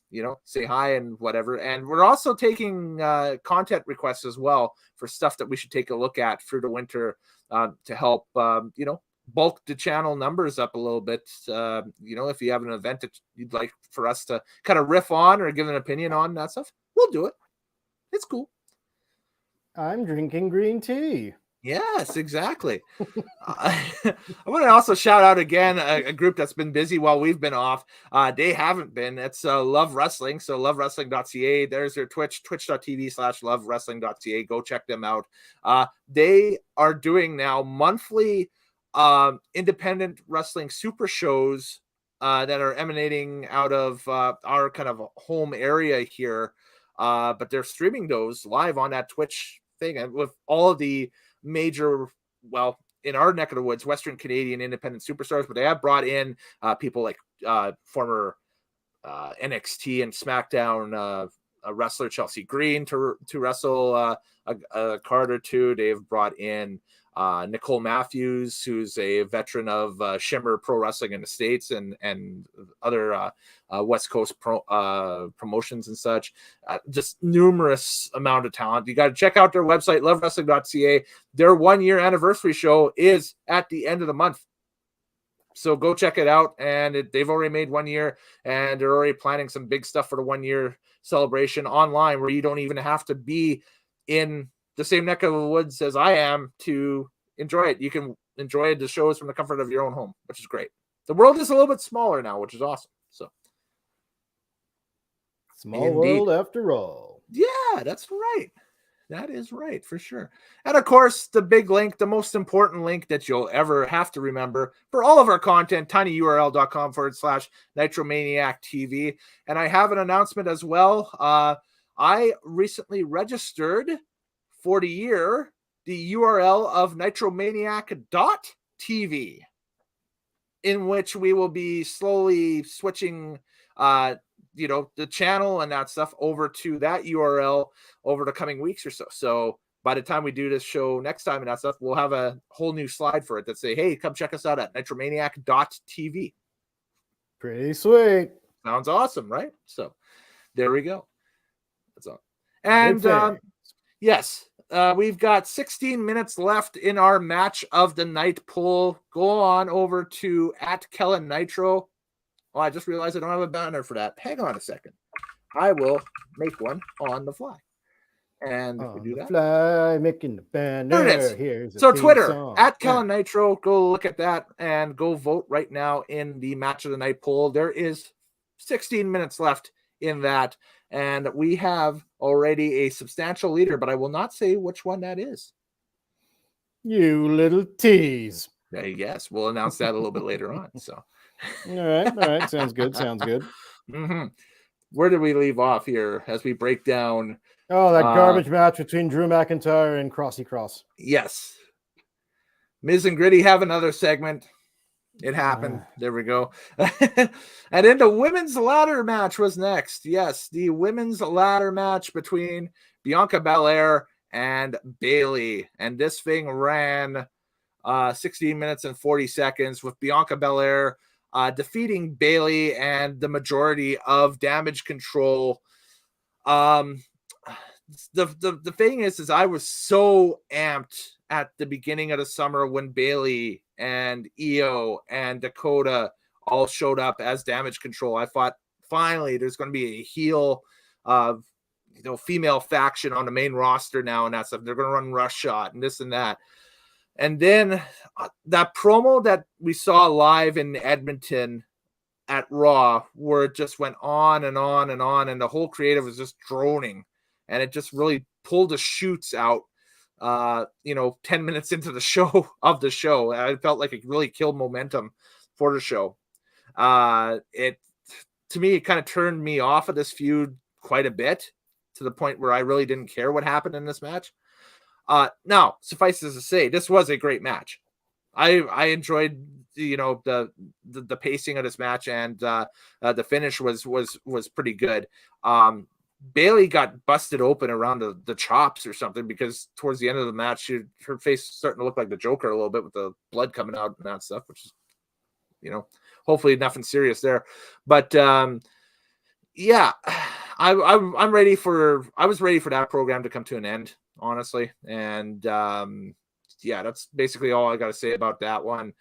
you know, say hi and whatever. And we're also taking content requests as well for stuff that we should take a look at through the winter to help, you know, bulk the channel numbers up a little bit. You know, if you have an event that you'd like for us to kind of riff on or give an opinion on that stuff, we'll do it. It's cool. I'm drinking green tea. Yes, exactly. I want to also shout out again a group that's been busy while we've been off. They haven't been. It's Love Wrestling. So lovewrestling.ca. There's their Twitch, twitch.tv/lovewrestling.ca. Go check them out. They are doing now monthly independent wrestling super shows that are emanating out of our kind of home area here. But they're streaming those live on that Twitch thing, and with all of the major, well, in our neck of the woods, Western Canadian independent superstars, but they have brought in people like former NXT and Smackdown wrestler Chelsea Green to wrestle a card or two. They've brought in Nicole Matthews, who's a veteran of Shimmer Pro Wrestling in the States and other West Coast promotions and such. Just numerous amount of talent. You got to check out their website, lovewrestling.ca. Their 1 year anniversary show is at the end of the month. So go check it out. And they've already made 1 year, and they're already planning some big stuff for the 1 year celebration online where you don't even have to be in the same neck of the woods as I am to enjoy it. You can enjoy the shows from the comfort of your own home, which is great. The world is a little bit smaller now, which is awesome. So small world after all. Yeah, that's right. That is right, for sure. And of course, the big link, the most important link that you'll ever have to remember for all of our content, tinyurl.com/Nitromaniac TV. And I have an announcement as well. I recently registered for the year the URL of nitromaniac.tv, in which we will be slowly switching you know, the channel and that stuff over to that URL over the coming weeks or so. So by the time we do this show next time and that stuff, we'll have a whole new slide for it that say, hey, come check us out at nitromaniac.tv. Pretty sweet. Sounds awesome, right? So there we go. That's all. And yes, we've got 16 minutes left in our match of the night poll. Go on over to @KellenNitro. Oh, I just realized I don't have a banner for that. Hang on a second. I will make one on the fly. And if we do that, fly, making the banner. There it is. Here's So theme Twitter song. @KellenNitro. Go look at that and go vote right now in the match of the night poll. There is 16 minutes left in that, and we have already a substantial leader, but I will not say which one that is. You little tease. Yes, we'll announce that a little bit later on. So, all right, sounds good. Mm-hmm. Where did we leave off here as we break down? Oh, that garbage match between Drew McIntyre and Crossy Cross. Yes, Miz and Gritty have another segment. It happened. There we go. And then the women's ladder match was next. Yes, the women's ladder match between Bianca Belair and Bayley. And this thing ran 16 minutes and 40 seconds with Bianca Belair defeating Bayley and the majority of Damage Control. The thing is I was so amped at the beginning of the summer when Bayley and Io and Dakota all showed up as Damage Control. I thought finally there's going to be a heel female faction on the main roster now, and that stuff. They're going to run Rush Shot and this and that. And then that promo that we saw live in Edmonton at Raw, where it just went on and on and on, and the whole creative was just droning, and it just really pulled the shoots out. 10 minutes into the show. I felt like it really killed momentum for the show. It kind of turned me off of this feud quite a bit, to the point where I really didn't care what happened in this match. Now, suffice it to say, this was a great match. I enjoyed the pacing of this match, and the finish was pretty good. Bayley got busted open around the chops or something, because towards the end of the match, her face was starting to look like the Joker a little bit with the blood coming out and that stuff, which is, hopefully nothing serious there. But yeah, I was ready for that program to come to an end, honestly. And yeah, that's basically all I got to say about that one.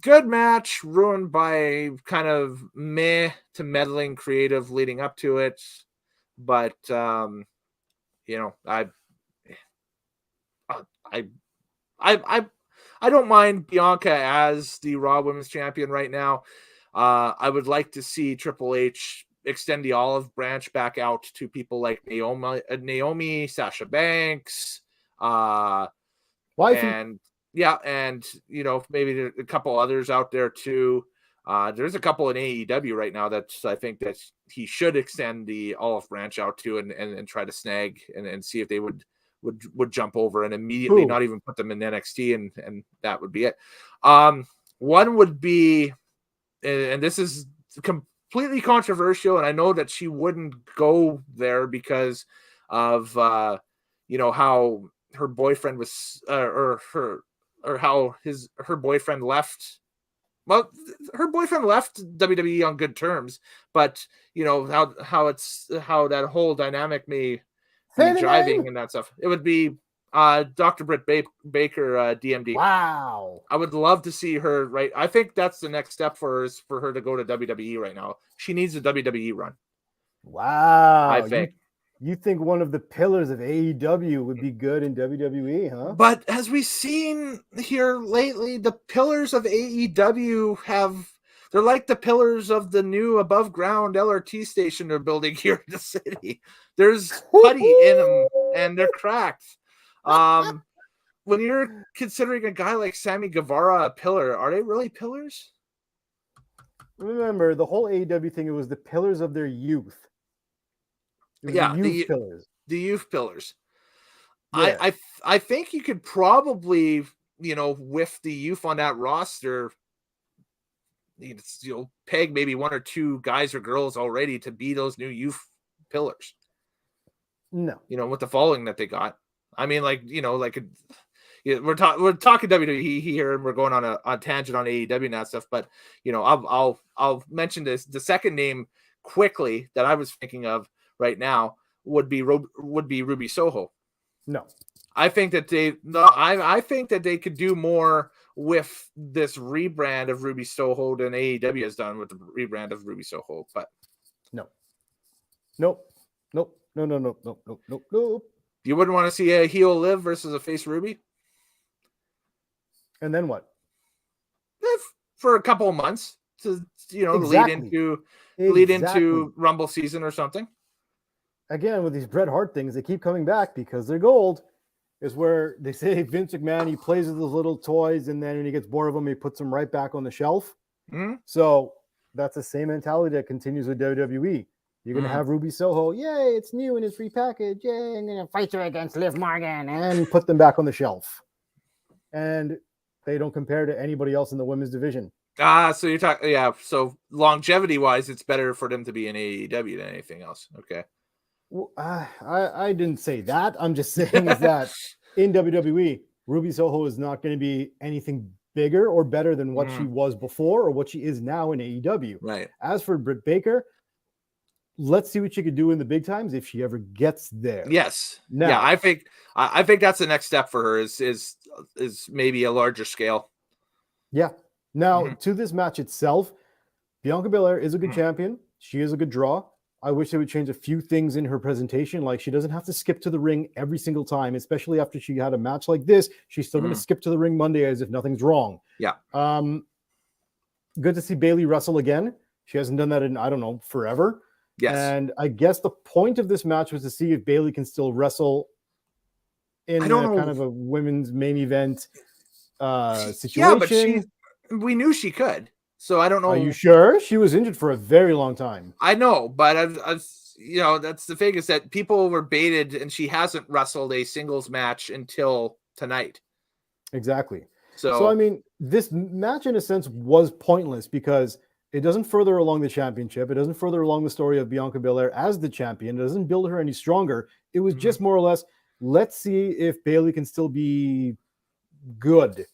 Good match, ruined by kind of meh to meddling creative leading up to it. But, I don't mind Bianca as the Raw Women's Champion right now. I would like to see Triple H extend the olive branch back out to people like Naomi, Sasha Banks, and maybe a couple others out there too. There's a couple in AEW right now that I think that he should extend the olive branch out to and try to snag and see if they would jump over and immediately not even put them in NXT, and that would be it. One would be, and this is completely controversial, and I know that she wouldn't go there because of how her boyfriend was how her boyfriend left. Well, her boyfriend left WWE on good terms, but how that whole dynamic may be driving and that stuff. It would be Dr. Britt Baker, DMD. Wow. I would love to see her, right? I think that's the next step for her, is for her to go to WWE right now. She needs a WWE run. Wow. I think. You think one of the pillars of AEW would be good in WWE, huh? But as we've seen here lately, the pillars of AEW they're like the pillars of the new above ground LRT station they're building here in the city. There's putty in them and they're cracked. When you're considering a guy like Sammy Guevara a pillar, are they really pillars? Remember, the whole AEW thing, it was the pillars of their youth. Yeah, pillars. The youth pillars. Yeah. I think you could probably, with the youth on that roster, peg maybe one or two guys or girls already to be those new youth pillars. No. With the following that they got. I mean, yeah, we're talking WWE here, and we're going on a tangent on AEW and that stuff. But I'll mention this. The second name quickly that I was thinking of right now would be Ruby Soho. No. I think that I think that they could do more with this rebrand of Ruby Soho than AEW has done with the rebrand of Ruby Soho. But no. You wouldn't want to see a heel Liv versus a face Ruby? And then what? For a couple of months to Exactly. lead into Rumble season or something. Again, with these Bret Hart things, they keep coming back because they're gold. Is where they say Vince McMahon, he plays with those little toys, and then when he gets bored of them, he puts them right back on the shelf. Mm-hmm. So that's the same mentality that continues with WWE. You're going to have Ruby Soho. Yay, it's new and it's repackaged. Yay, I'm going to fight you against Liv Morgan and put them back on the shelf. And they don't compare to anybody else in the women's division. So you're talking, yeah. So longevity-wise, it's better for them to be in AEW than anything else. Okay. Well, I didn't say that. I'm just saying is that in WWE, Ruby Soho is not going to be anything bigger or better than what she was before or what she is now in AEW. Right. As for Britt Baker, let's see what she could do in the big times if she ever gets there. Yes. Now, yeah, I think that's the next step for her is maybe a larger scale. Yeah. Now, to this match itself, Bianca Belair is a good champion. She is a good draw. I wish they would change a few things in her presentation. Like she doesn't have to skip to the ring every single time, especially after she had a match like this. She's still going to skip to the ring Monday as if nothing's wrong. Yeah. Good to see Bayley wrestle again. She hasn't done that in, I don't know, forever. Yes. And I guess the point of this match was to see if Bayley can still wrestle in kind of a women's main event situation. Yeah, but we knew she could. So I don't know. Are you sure? She was injured for a very long time. I know, but I've that's the thing is that people were baited, and she hasn't wrestled a singles match until tonight. Exactly. So I mean, this match in a sense was pointless because it doesn't further along the championship. It doesn't further along the story of Bianca Belair as the champion. It doesn't build her any stronger. It was just more or less, let's see if Bayley can still be good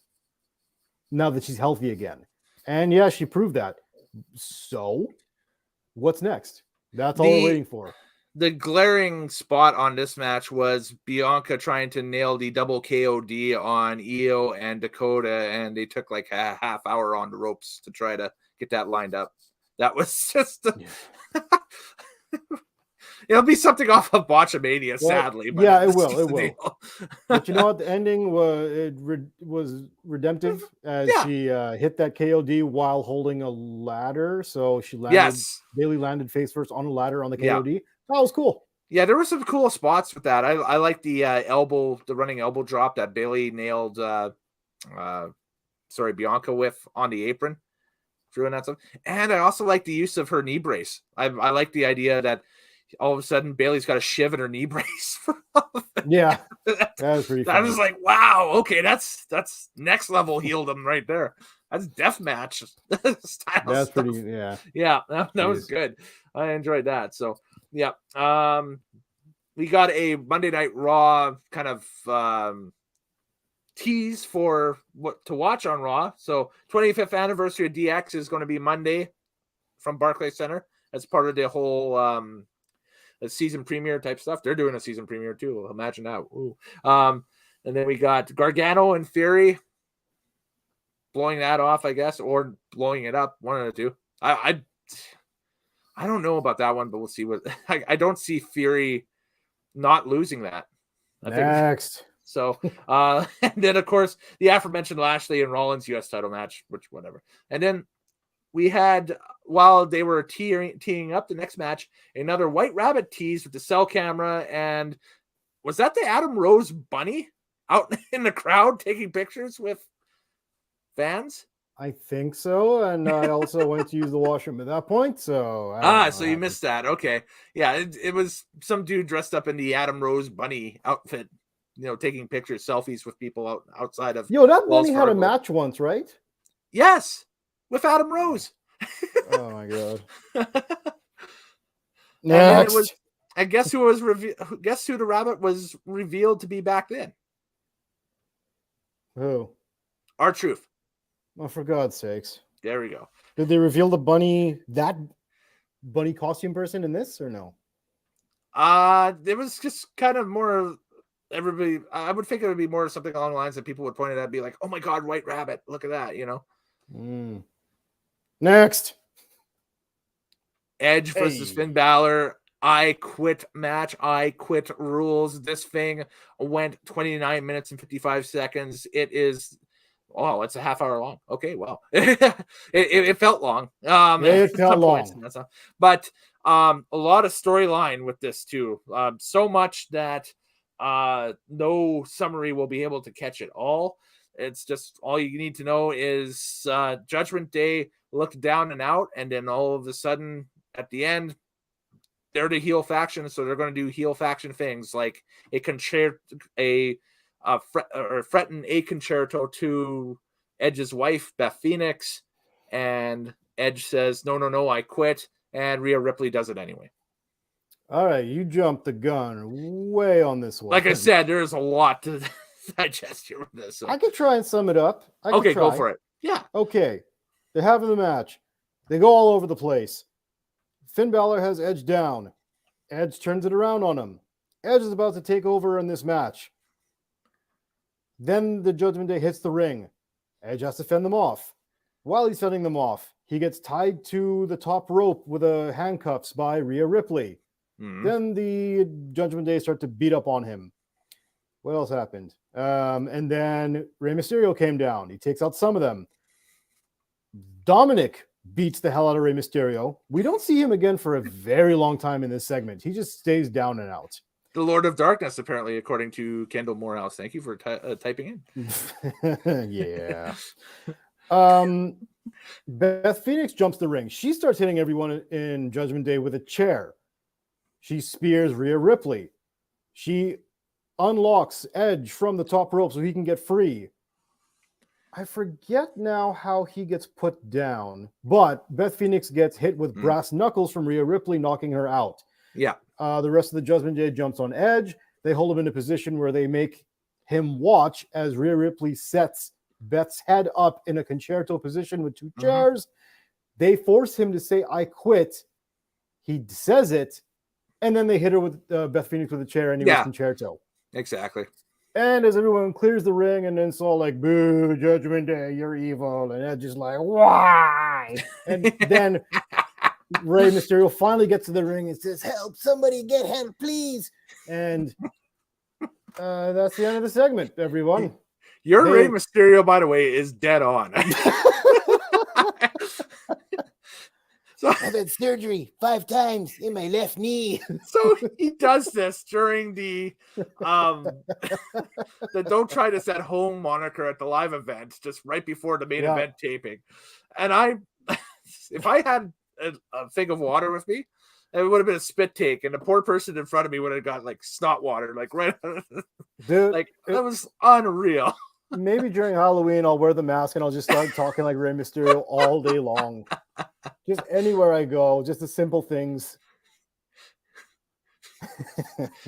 now that she's healthy again. And yeah, she proved that. So what's next? That's all we're waiting for. The glaring spot on this match was Bianca trying to nail the double KOD on Io and Dakota, and they took like a half hour on the ropes to try to get that lined up. That was just it'll be something off of Botchamania, sadly. But yeah, it will. It will. But you know what? The ending was redemptive as she hit that KOD while holding a ladder. So she landed. Bayley landed face first on a ladder on the KOD. Yeah. That was cool. Yeah, there were some cool spots with that. I like the the running elbow drop that Bayley nailed. Bianca with on the apron. Drew and that stuff. And I also like the use of her knee brace. I like the idea that all of a sudden Bayley's got a shiv in her knee brace. Yeah, that was pretty funny. I was like, wow, okay, that's next level heeldom right there. That's death match style. That's stuff. pretty, yeah. That was good. I enjoyed that. So yeah, we got a Monday Night Raw kind of tease for what to watch on Raw. So 25th anniversary of DX is going to be Monday from Barclays Center as part of the whole a season premiere type stuff. They're doing a season premiere too. Imagine that. Ooh. And then we got Gargano and Fury blowing that off, I guess, or blowing it up. One of the two. I don't know about that one, but we'll see what. I don't see Fury not losing that. Next. So, and then of course the aforementioned Lashley and Rollins US title match, which whatever. And then we had, while they were teeing up the next match, another White Rabbit tease with the cell camera. And was that the Adam Rose bunny out in the crowd taking pictures with fans? I think so. And I also went to use the washroom at that point. So so you missed that. Okay. Yeah. It was some dude dressed up in the Adam Rose bunny outfit, taking pictures, selfies with people outside of. That bunny had a match once, right? Yes. With Adam Rose. Oh my god! Next, and guess who was guess who the rabbit was revealed to be back then? Who? R-Truth. Oh, for God's sakes. There we go. Did they reveal the bunny costume person in this or no? It was just kind of more of everybody. I would think it would be more something along the lines that people would point it at, be like, "Oh my God, White Rabbit! Look at that!" You know. Next, Edge versus Finn Balor. I quit match. I quit rules. This thing went 29 minutes and 55 seconds. It is. Oh, it's a half hour long. Okay, well, it felt long. It felt long. But a lot of storyline with this too. So much that no summary will be able to catch it all. It's just all you need to know is Judgment Day looked down and out, and then all of a sudden at the end, they're the heel faction, so they're going to do heel faction things like a concerto, threaten a concerto to Edge's wife, Beth Phoenix, and Edge says, no, I quit, and Rhea Ripley does it anyway. All right, you jumped the gun way on this one. Like I said, there's a lot to digest here with this. So. I could try and sum it up. Okay, go for it. Yeah. Okay, they're having the match. They go all over the place. Finn Balor has Edge down. Edge turns it around on him. Edge is about to take over in this match. Then the Judgment Day hits the ring. Edge has to fend them off. While he's fending them off, he gets tied to the top rope with handcuffs by Rhea Ripley. Then the Judgment Day start to beat up on him. What else happened? And then Rey Mysterio came down. He takes out some of them. Dominic beats the hell out of Rey Mysterio. We don't see him again for a very long time in this segment. He just stays down and out. The Lord of Darkness, apparently, according to Kendall Morehouse. Thank you for typing in. Yeah. Beth Phoenix jumps the ring. She starts hitting everyone in Judgment Day with a chair. She spears Rhea Ripley. She unlocks Edge from the top rope so he can get free. I forget now how he gets put down, but Beth Phoenix gets hit with brass knuckles from Rhea Ripley, knocking her out. Yeah. The rest of the Judgment Day jumps on Edge. They hold him in a position where they make him watch as Rhea Ripley sets Beth's head up in a concerto position with two chairs. They force him to say, "I quit." He says it, and then they hit her with Beth Phoenix with a chair, and he was concerto. Exactly. And as everyone clears the ring, and then it's all like, "Boo, Judgment Day, you're evil." And Edge is like, "Why?" And then Rey Mysterio finally gets to the ring and says, "Help, somebody get him, please." And that's the end of the segment, everyone. Your Rey Mysterio, by the way, is dead on. So, I've had surgery 5 times in my left knee. So he does this during the "Don't Try This at Home" moniker at the live event, just right before the main event taping. And if I had a thing of water with me, it would have been a spit take, and the poor person in front of me would have got like snot water, like right. Dude, like that was unreal. Maybe during Halloween, I'll wear the mask and I'll just start talking like Rey Mysterio all day long. Just anywhere I go, just the simple things.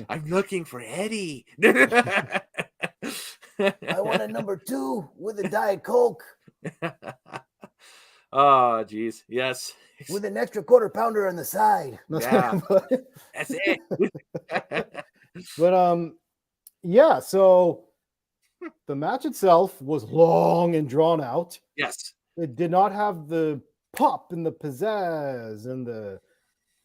I'm looking for Eddie. I want a number 2 with a Diet Coke. Oh, geez. Yes. With an extra quarter pounder on the side. Yeah. That's it. But yeah, so the match itself was long and drawn out. Yes. It did not have the pop and the pizzazz and the,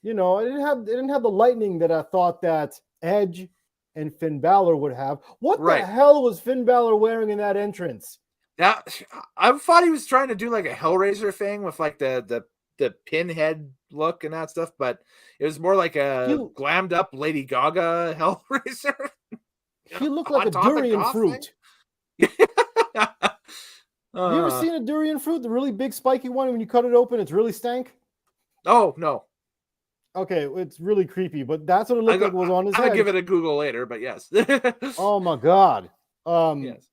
it didn't have the lightning that I thought that Edge and Finn Balor would have. What the hell was Finn Balor wearing in that entrance? That I thought he was trying to do like a Hellraiser thing with like the pinhead look and that stuff, but it was more like a glammed up Lady Gaga Hellraiser. He looked like a durian fruit. You ever seen a durian fruit? The really big spiky one, when you cut it open, it's really stank? Oh, no. Okay, it's really creepy, but that's what it looked like was on his head. I'll give it a Google later, but yes. Oh my God. Yes.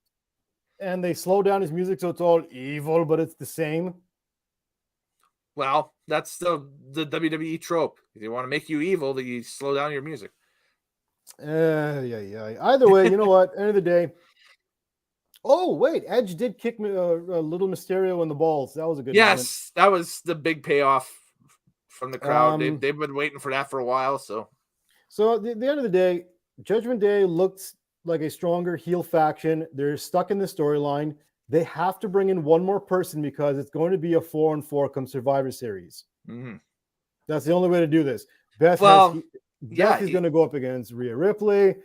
And they slow down his music so it's all evil, but it's the same. Well, that's the WWE trope. If they want to make you evil, then you slow down your music. Yeah. Either way, you know what? End of the day, Oh wait, Edge did kick Little Mysterio in the balls. That was a good moment. Yes, that was the big payoff from the crowd. They've been waiting for that for a while. So at the end of the day, Judgment Day looked like a stronger heel faction. They're stuck in the storyline. They have to bring in one more person because it's going to be a 4-on-4 come Survivor Series. mm-hmm. That's the only way to do this. Beth is going to go up against Rhea Ripley,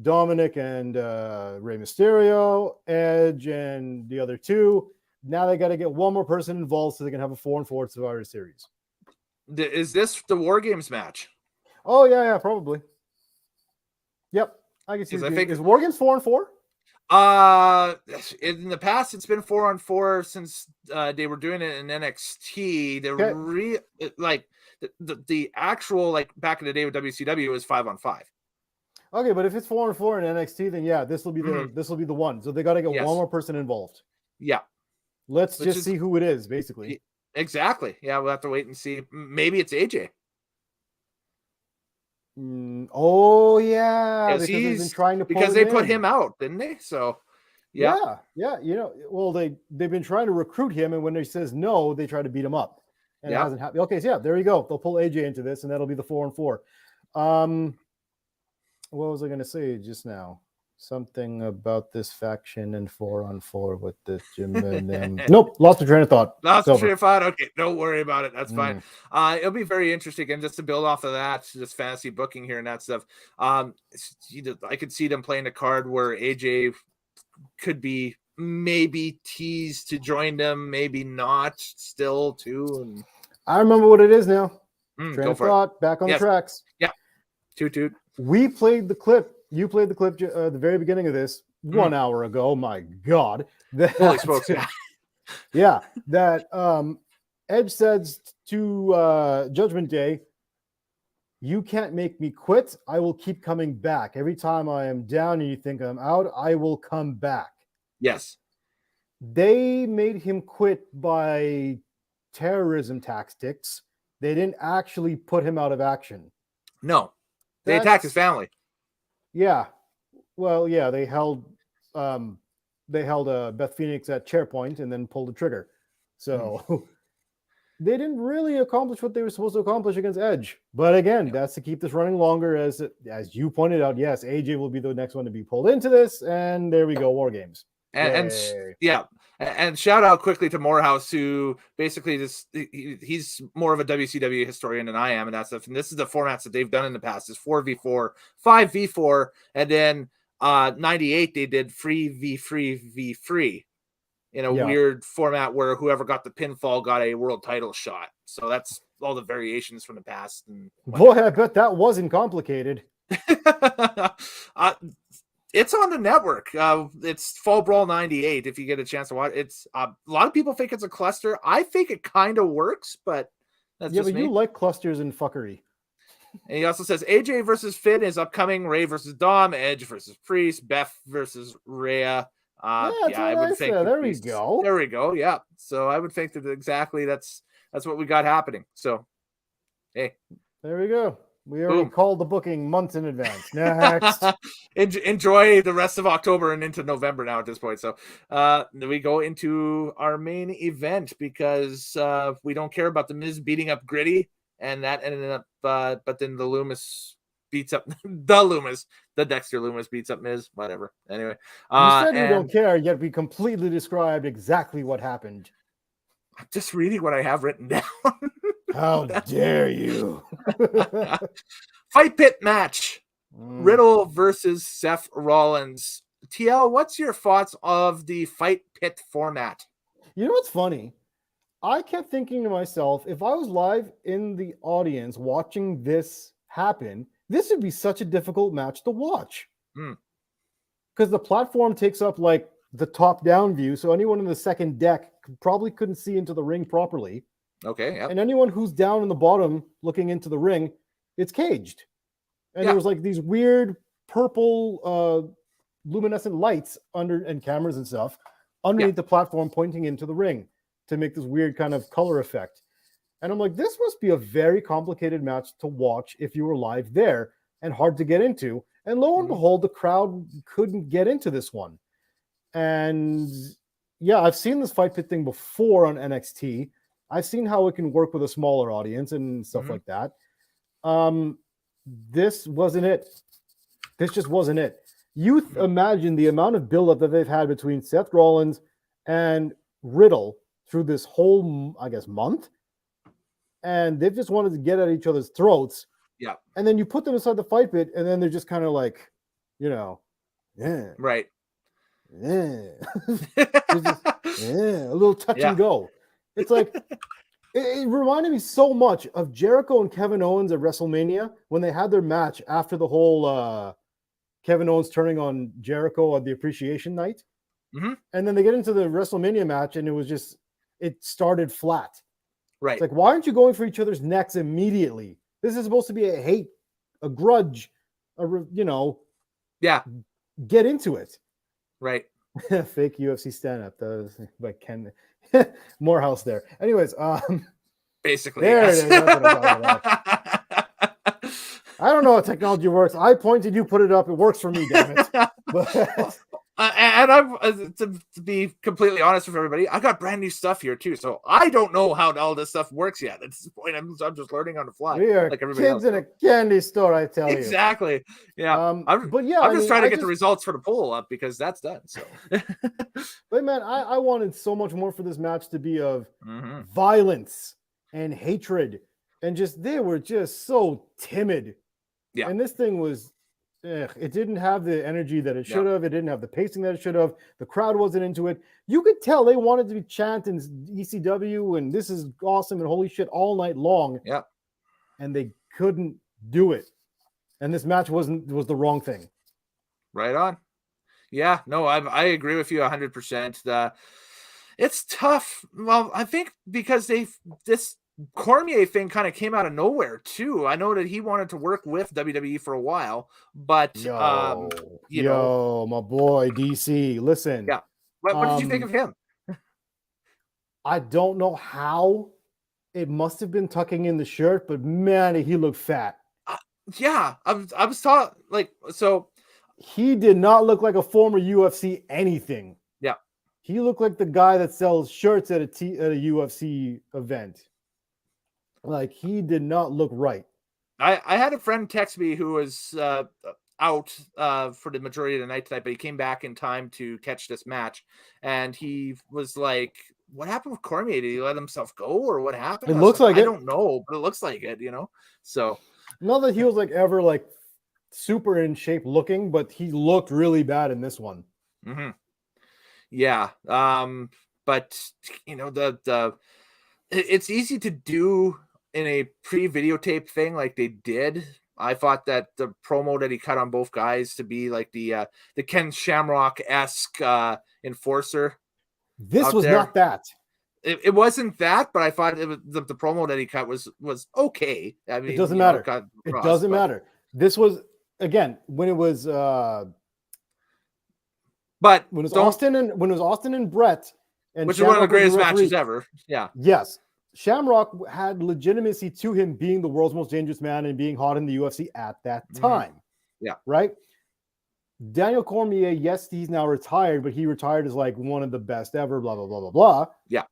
Dominic and Rey Mysterio, Edge, and the other two. Now they got to get one more person involved so they can have a 4-on-4 Survivor Series. Is this the War Games match? Oh yeah, probably. Yep, I can see. I think is War Games 4-on-4? In the past, it's been 4-on-4 since they were doing it in NXT. The actual like back in the day with WCW was 5-on-5. Okay, but if it's 4-on-4 in NXT, then yeah, this will be the one. So they got to get one more person involved. Yeah, let's just see who it is, basically. Exactly. Yeah, we'll have to wait and see. Maybe it's AJ. Oh yeah, because they've been trying to put him out, didn't they? So yeah. You know, well they've been trying to recruit him, and when he says no, they try to beat him up, and it hasn't happened. Okay, so yeah, there you go. They'll pull AJ into this, and that'll be the 4-on-4. What was I going to say just now? Something about this faction and 4-on-4 with this Jim and them. Nope, lost the train of thought. Okay, don't worry about it. That's fine. It'll be very interesting, and just to build off of that, just fantasy booking here and that stuff. I could see them playing a card where AJ could be maybe teased to join them, maybe not. Still, too. And I remember what it is now. Train of thought, it. back on the tracks. Yeah, toot. We played the clip. You played the clip at the very beginning of this 1 hour ago. My God. Holy smokes. Yeah. That Edge says to Judgment Day, you can't make me quit. I will keep coming back. Every time I am down and you think I'm out, I will come back. Yes. They made him quit by terrorism tactics. They didn't actually put him out of action. No. They attacked his family. Yeah. Well, yeah, they held Beth Phoenix at chair point and then pulled the trigger. So they didn't really accomplish what they were supposed to accomplish against Edge. But again, that's to keep this running longer. As you pointed out, yes, AJ will be the next one to be pulled into this, and there we go, War Games. And shout out quickly to Morehouse, who basically he's more of a WCW historian than I am, and that stuff. And this is the formats that they've done in the past: is 4v4, 5v4, and then 98 they did free v in a weird format where whoever got the pinfall got a world title shot. So that's all the variations from the past. And boy, I bet that wasn't complicated. It's on the network. It's Fall Brawl 98. If you get a chance to watch, it's a lot of people think it's a cluster. I think it kind of works, but that's just me. You like clusters and fuckery. And he also says AJ versus Finn is upcoming. Ray versus Dom, Edge versus Priest, Beth versus Rhea. I would think. There we go. There we go. Yeah. So I would think that exactly that's what we got happening. So, hey, there we go. We already called the booking months in advance. Next. Enjoy the rest of October and into November now at this point. So we go into our main event because we don't care about the Miz beating up Gritty, and that ended up but then the Loomis beats up the Dexter Loomis beats up Miz, whatever. Anyway. You said we don't care, yet we completely described exactly what happened. I'm just reading what I have written down. How dare you? Fight pit match. Riddle versus Seth Rollins. TL, what's your thoughts of the fight pit format? You know what's funny? I kept thinking to myself, if I was live in the audience watching this happen, this would be such a difficult match to watch. Because the platform takes up like the top-down view, so anyone in the second deck probably couldn't see into the ring properly. Okay. Yep. And anyone who's down in the bottom looking into the ring, it's caged. And there was like these weird purple luminescent lights under and cameras and stuff underneath the platform pointing into the ring to make this weird kind of color effect. And I'm like, this must be a very complicated match to watch if you were live there and hard to get into. And lo and behold, the crowd couldn't get into this one. And yeah, I've seen this fight pit thing before on NXT. I've seen how it can work with a smaller audience and stuff like that. This wasn't it. This just wasn't it. You imagine the amount of buildup that they've had between Seth Rollins and Riddle through this whole, I guess, month. And they've just wanted to get at each other's throats. Yeah. And then you put them inside the fight pit, and then they're just kind of like, Right. A little touch and go. It's like it reminded me so much of Jericho and Kevin Owens at WrestleMania when they had their match after the whole Kevin Owens turning on Jericho at the appreciation night. And then they get into the WrestleMania match, and it started flat. Right. It's like, why aren't you going for each other's necks immediately? This is supposed to be a hate, a grudge, get into it. Right. Fake UFC stand-up by Ken Morehouse there. Anyways, basically, there it is. That's what I'm talking about. I don't know how technology works. I pointed, you put it up. It works for me, damn it. But and I'm to be completely honest with everybody, I got brand new stuff here too, so I don't know how all this stuff works yet. At this point, I'm just learning on the fly. We are like everybody kids else. in a candy store, I tell you. Exactly. Yeah. I'm just trying to get the results for the poll up because that's done. So, but man, I wanted so much more for this match to be of violence and hatred, and they were just so timid. Yeah. And this thing was. It didn't have the energy that it should have. It didn't have the pacing that it should have. The crowd wasn't into it. You could tell they wanted to be chanting ECW and this is awesome and holy shit all night long. Yeah. And they couldn't do it. And this match was the wrong thing. Right on. Yeah, no, I agree with you 100%. It's tough. Well, I think because this Cormier thing kind of came out of nowhere too. I know that he wanted to work with WWE for a while, but my boy DC, listen. Yeah. What did you think of him? I don't know how. It must have been tucking in the shirt, but man, he looked fat. Yeah, I was taught so. He did not look like a former UFC anything. Yeah, he looked like the guy that sells shirts at a UFC event. Like, he did not look right. I had a friend text me who was out for the majority of the night tonight, but he came back in time to catch this match, and he was like, "What happened with Cormier? Did he let himself go, or what happened?" It looks like I it. don't know, but it looks like it. So not that he was ever super in shape looking, but he looked really bad in this one. Yeah. But it's easy to do in a pre-videotape thing like they did. I thought that the promo that he cut on both guys to be like the Ken Shamrock-esque enforcer. This was not that. It wasn't that, but I thought it was the promo that he cut was okay. I mean, it doesn't matter. It doesn't matter. This was, again, when it was but when it was Austin and Brett, and which is one of the greatest matches ever. Yeah. Yes. Shamrock had legitimacy to him being the world's most dangerous man and being hot in the UFC at that time. Yeah. Right? Daniel Cormier, yes, he's now retired, but he retired as one of the best ever, blah, blah, blah, blah, blah. Yeah.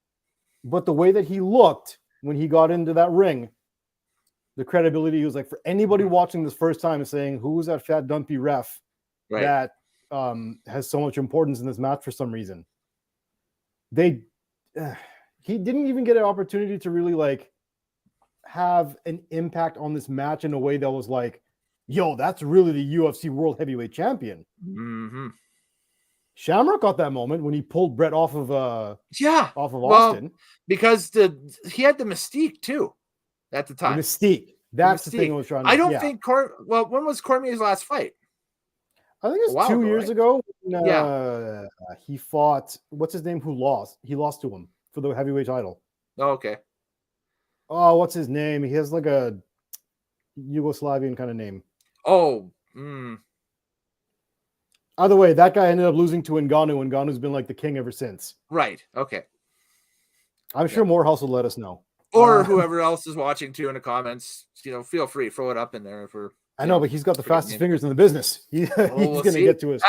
But the way that he looked when he got into that ring, the credibility, he was for anybody watching this first time is saying, who was that fat, dumpy ref that has so much importance in this match for some reason? He didn't even get an opportunity to really have an impact on this match in a way that was yo, that's really the UFC World Heavyweight Champion. Shamrock got that moment when he pulled Brett off of Austin, because he had the mystique too at the time. The mystique. That's the thing I was trying to. I don't think when was Cormier's last fight? I think it was 2 years ago. He fought, what's his name? Who lost? He lost to him for the heavyweight title. Oh, okay. Oh, what's his name? He has a Yugoslavian kind of name. Oh. Either way, that guy ended up losing to Ngannou. Ngannou's been the king ever since. Right. Okay. I'm sure Morehouse will let us know. Or whoever else is watching too in the comments, feel free, throw it up in there if we're. I know, but he's got the fastest fingers in the business. He's going to get to us.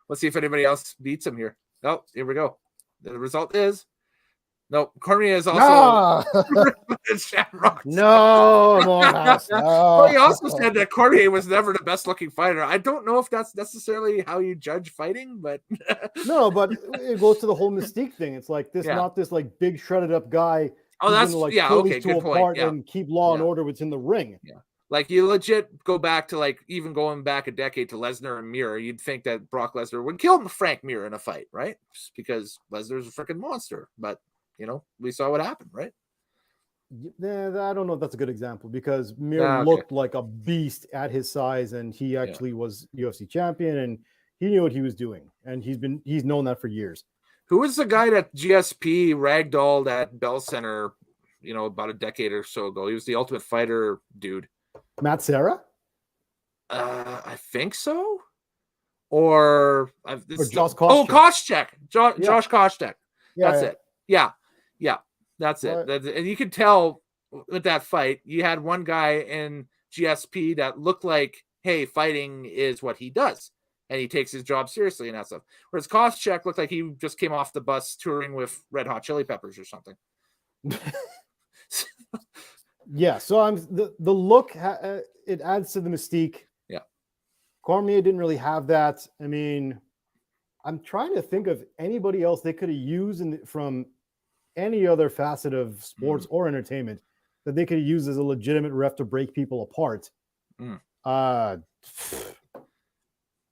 Let's see if anybody else beats him here. Oh, here we go. The result is no. Cormier is also Shamrock. No, Morehouse. No. Well, he also said that Cormier was never the best looking fighter. I don't know if that's necessarily how you judge fighting, but No, but it goes to the whole mystique thing. It's like this, Yeah. not this like big shredded up guy. Oh, who's that's gonna, like, yeah. pull Okay, these two good point. apart Yeah, and keep law and Yeah. order within the ring. Yeah. Like you legit go back to like even going back a decade to Lesnar and Mir, you'd think that Brock Lesnar would kill Frank Mir in a fight, right? Just because Lesnar's a freaking monster. But we saw what happened, right? Yeah, I don't know if that's a good example because Mir Okay. looked like a beast at his size, and he actually was UFC champion, and he knew what he was doing, and he's known that for years. Who was the guy that GSP ragdolled at Bell Center, about a decade or so ago? He was the Ultimate Fighter dude. Matt Serra? I think so. Or Josh Koscheck. Oh, Koscheck. Yeah. Josh Koscheck. That's it. Yeah. That's it. Right. And you could tell with that fight, you had one guy in GSP that looked like, hey, fighting is what he does. And he takes his job seriously and that stuff. Whereas Koscheck looked like he just came off the bus touring with Red Hot Chili Peppers or something. Yeah, so the look, it adds to the mystique. Yeah. Cormier didn't really have that. I mean, I'm trying to think of anybody else they could have used from any other facet of sports or entertainment that they could have used as a legitimate ref to break people apart. I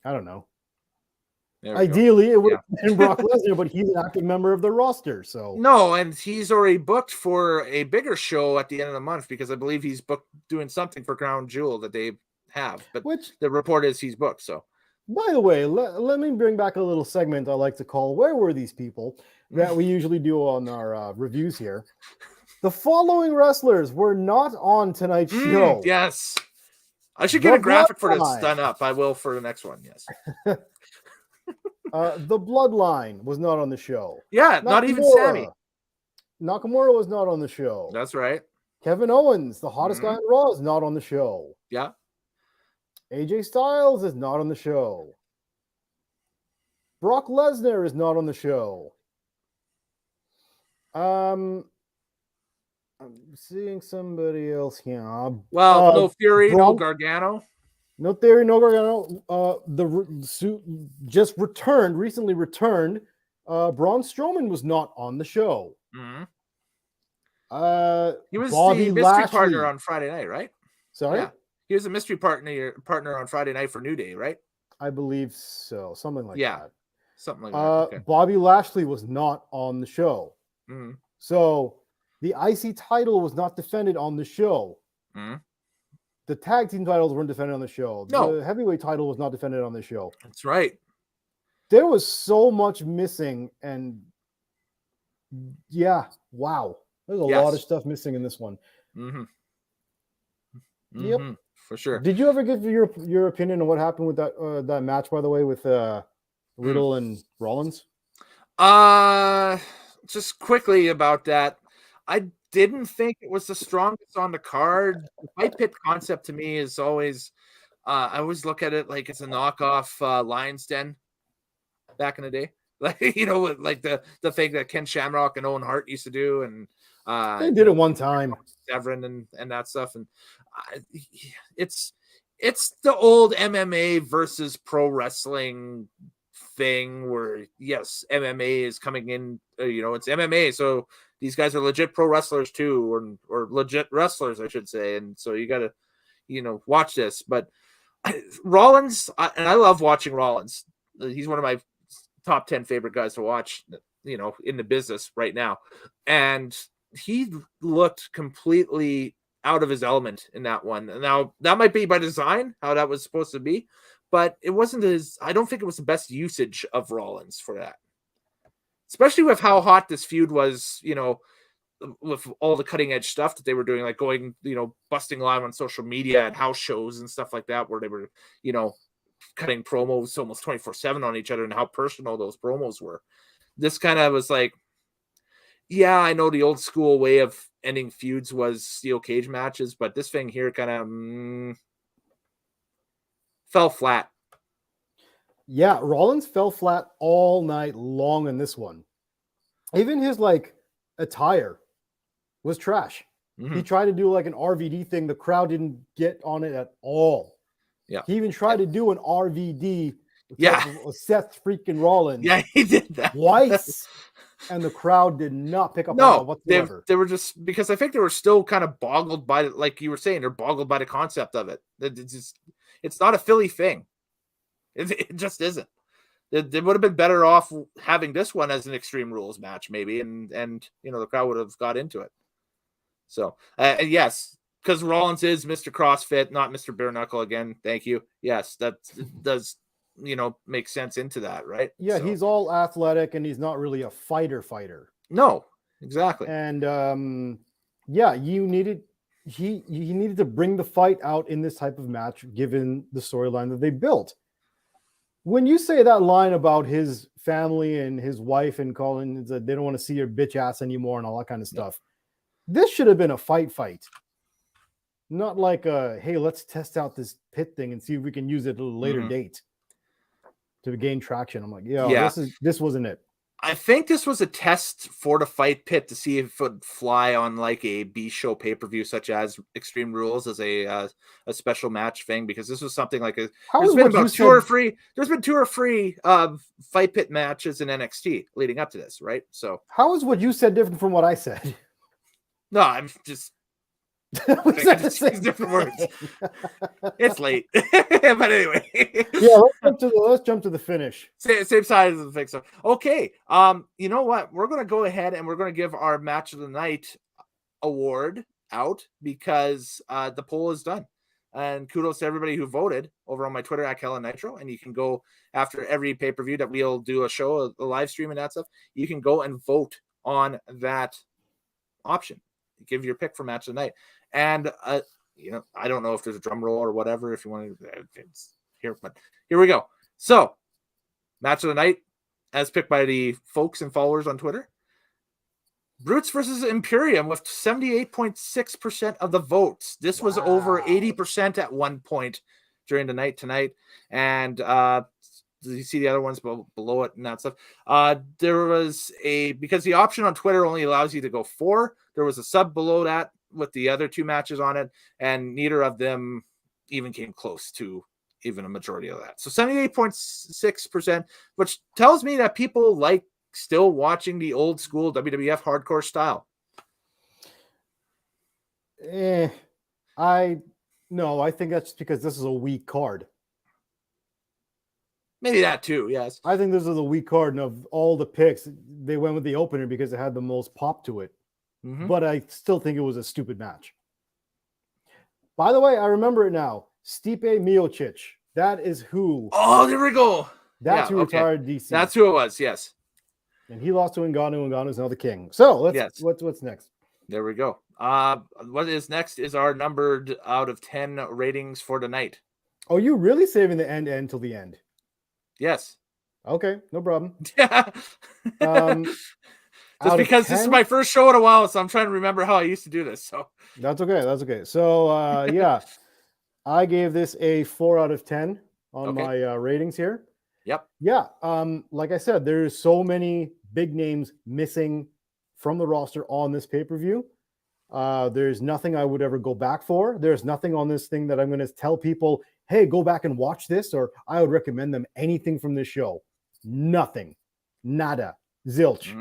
don't know. Ideally, it would have been Brock Lesnar, but he's an active member of the roster. So no, and he's already booked for a bigger show at the end of the month because I believe he's booked doing something for Crown Jewel that they have. But the report is he's booked. So, by the way, let me bring back a little segment I like to call "Where Were These People?" that we usually do on our reviews here. The following wrestlers were not on tonight's show. Yes, I should get a graphic for this done up. I will for the next one. Yes. The Bloodline was not on the show. Yeah, not even Sammy. Nakamura was not on the show. That's right. Kevin Owens, the hottest guy on Raw, is not on the show. Yeah. AJ Styles is not on the show. Brock Lesnar is not on the show. I'm seeing somebody else here. Well, no Fury, no Gargano. No Theory, no Gargano. Recently returned. Braun Strowman was not on the show. Mm-hmm. He was Bobby the mystery Lashley. partner on Friday night, right? Sorry? Yeah. He was a mystery partner on Friday night for New Day, right? I believe so. Something like that. Something like that. Okay. Bobby Lashley was not on the show. Mm-hmm. So the IC title was not defended on the show. Mm-hmm. The tag team titles weren't defended on the show. No. The heavyweight title was not defended on the show. That's right. There was so much missing, and yeah, wow. There's a lot of stuff missing in this one. Mm-hmm. Yep. Mm-hmm. For sure. Did you ever give your opinion on what happened with that match, by the way, with Riddle and Rollins? Just quickly about that. I didn't think it was the strongest on the card. The fight pit concept to me is always, I always look at it like it's a knockoff Lion's Den back in the day. Like, like the thing that Ken Shamrock and Owen Hart used to do. And they did it one time. Severn and that stuff. And it's the old MMA versus pro wrestling thing where, yes, MMA is coming in, it's MMA. So these guys are legit pro wrestlers too, or legit wrestlers, I should say. And so you got to, watch this. But Rollins, and I love watching Rollins. He's one of my top 10 favorite guys to watch, in the business right now. And he looked completely out of his element in that one. Now, that might be by design, how that was supposed to be, but it wasn't I don't think it was the best usage of Rollins for that. Especially with how hot this feud was, with all the cutting edge stuff that they were doing, like going, busting live on social media at house shows and stuff like that, where they were, cutting promos almost 24/7 on each other, and how personal those promos were. This kind of was like, yeah, I know the old school way of ending feuds was steel cage matches, but this thing here kind of fell flat. Yeah, Rollins fell flat all night long in this one. Even his like attire was trash. He tried to do like an RVD thing. The crowd didn't get on it at all. Yeah. He even tried to do an RVD Yeah. of Seth freaking Rollins. Yeah, he did that twice. And the crowd did not pick up on No, that whatsoever. they were just because I think they were still kind of boggled by it, like you were saying, they're boggled by the concept of it. It's not a Philly thing. It just isn't. They would have been better off having this one as an Extreme Rules match, maybe, and the crowd would have got into it. So yes, because Rollins is Mr. CrossFit, not Mr. Bare Knuckle again. Thank you. Yes, that does make sense into that, right? Yeah, so. He's all athletic and he's not really a fighter. No, exactly. And yeah, he needed to bring the fight out in this type of match, given the storyline that they built. When you say that line about his family and his wife and Colin, that they don't want to see your bitch ass anymore and all that kind of stuff, this should have been a fight. Not like hey, let's test out this pit thing and see if we can use it at a later date to gain traction. I'm like, this wasn't it. I think this was a test for the fight pit to see if it would fly on like a B show pay-per-view such as Extreme Rules as a special match thing, because this was something like there's been 2 or 3 fight pit matches in NXT leading up to this, right? So how is what you said different from what I said? No, I'm just different words. It's late. But anyway. Yeah, let's jump to the finish. Same side of the thing. So okay. You know what? We're gonna go ahead and we're gonna give our match of the night award out because the poll is done. And kudos to everybody who voted over on my Twitter at Kellen Nitro. And you can go after every pay-per-view that we'll do a show, a live stream and that stuff. You can go and vote on that option. Give your pick for match of the night. And I don't know if there's a drum roll or whatever if you want to. It's here, but here we go. So, match of the night, as picked by the folks and followers on Twitter, Brutes versus Imperium with 78.6% of the votes. This was over 80% at one point during the night tonight, and you see the other ones below it and that stuff. There was because the option on Twitter only allows you to go 4. There was a sub below that with the other 2 matches on it, and neither of them even came close to even a majority of that. So 78.6%, which tells me that people like still watching the old school WWF hardcore style. I think that's because this is a weak card. Maybe that too, yes. I think this is a weak card, and of all the picks, they went with the opener because it had the most pop to it. But I still think it was a stupid match. By the way, I remember it now. Stipe Miocic. That is who. Oh, there we go. That's who retired DC. That's who it was, yes. And he lost to Ngannou. Ngannou's now the king. So what's next? There we go. What is next is our numbered out of 10 ratings for the night. Oh, you really saving the end till the end? Yes. Okay, no problem. Just because this is my first show in a while, so I'm trying to remember how I used to do this. So that's okay. So yeah, I gave this a 4 out of 10 on my ratings here. Yep. Yeah. Like I said, there's so many big names missing from the roster on this pay-per-view. There's nothing I would ever go back for. There's nothing on this thing that I'm going to tell people, hey, go back and watch this, or I would recommend them anything from this show. Nothing. Nada. Zilch.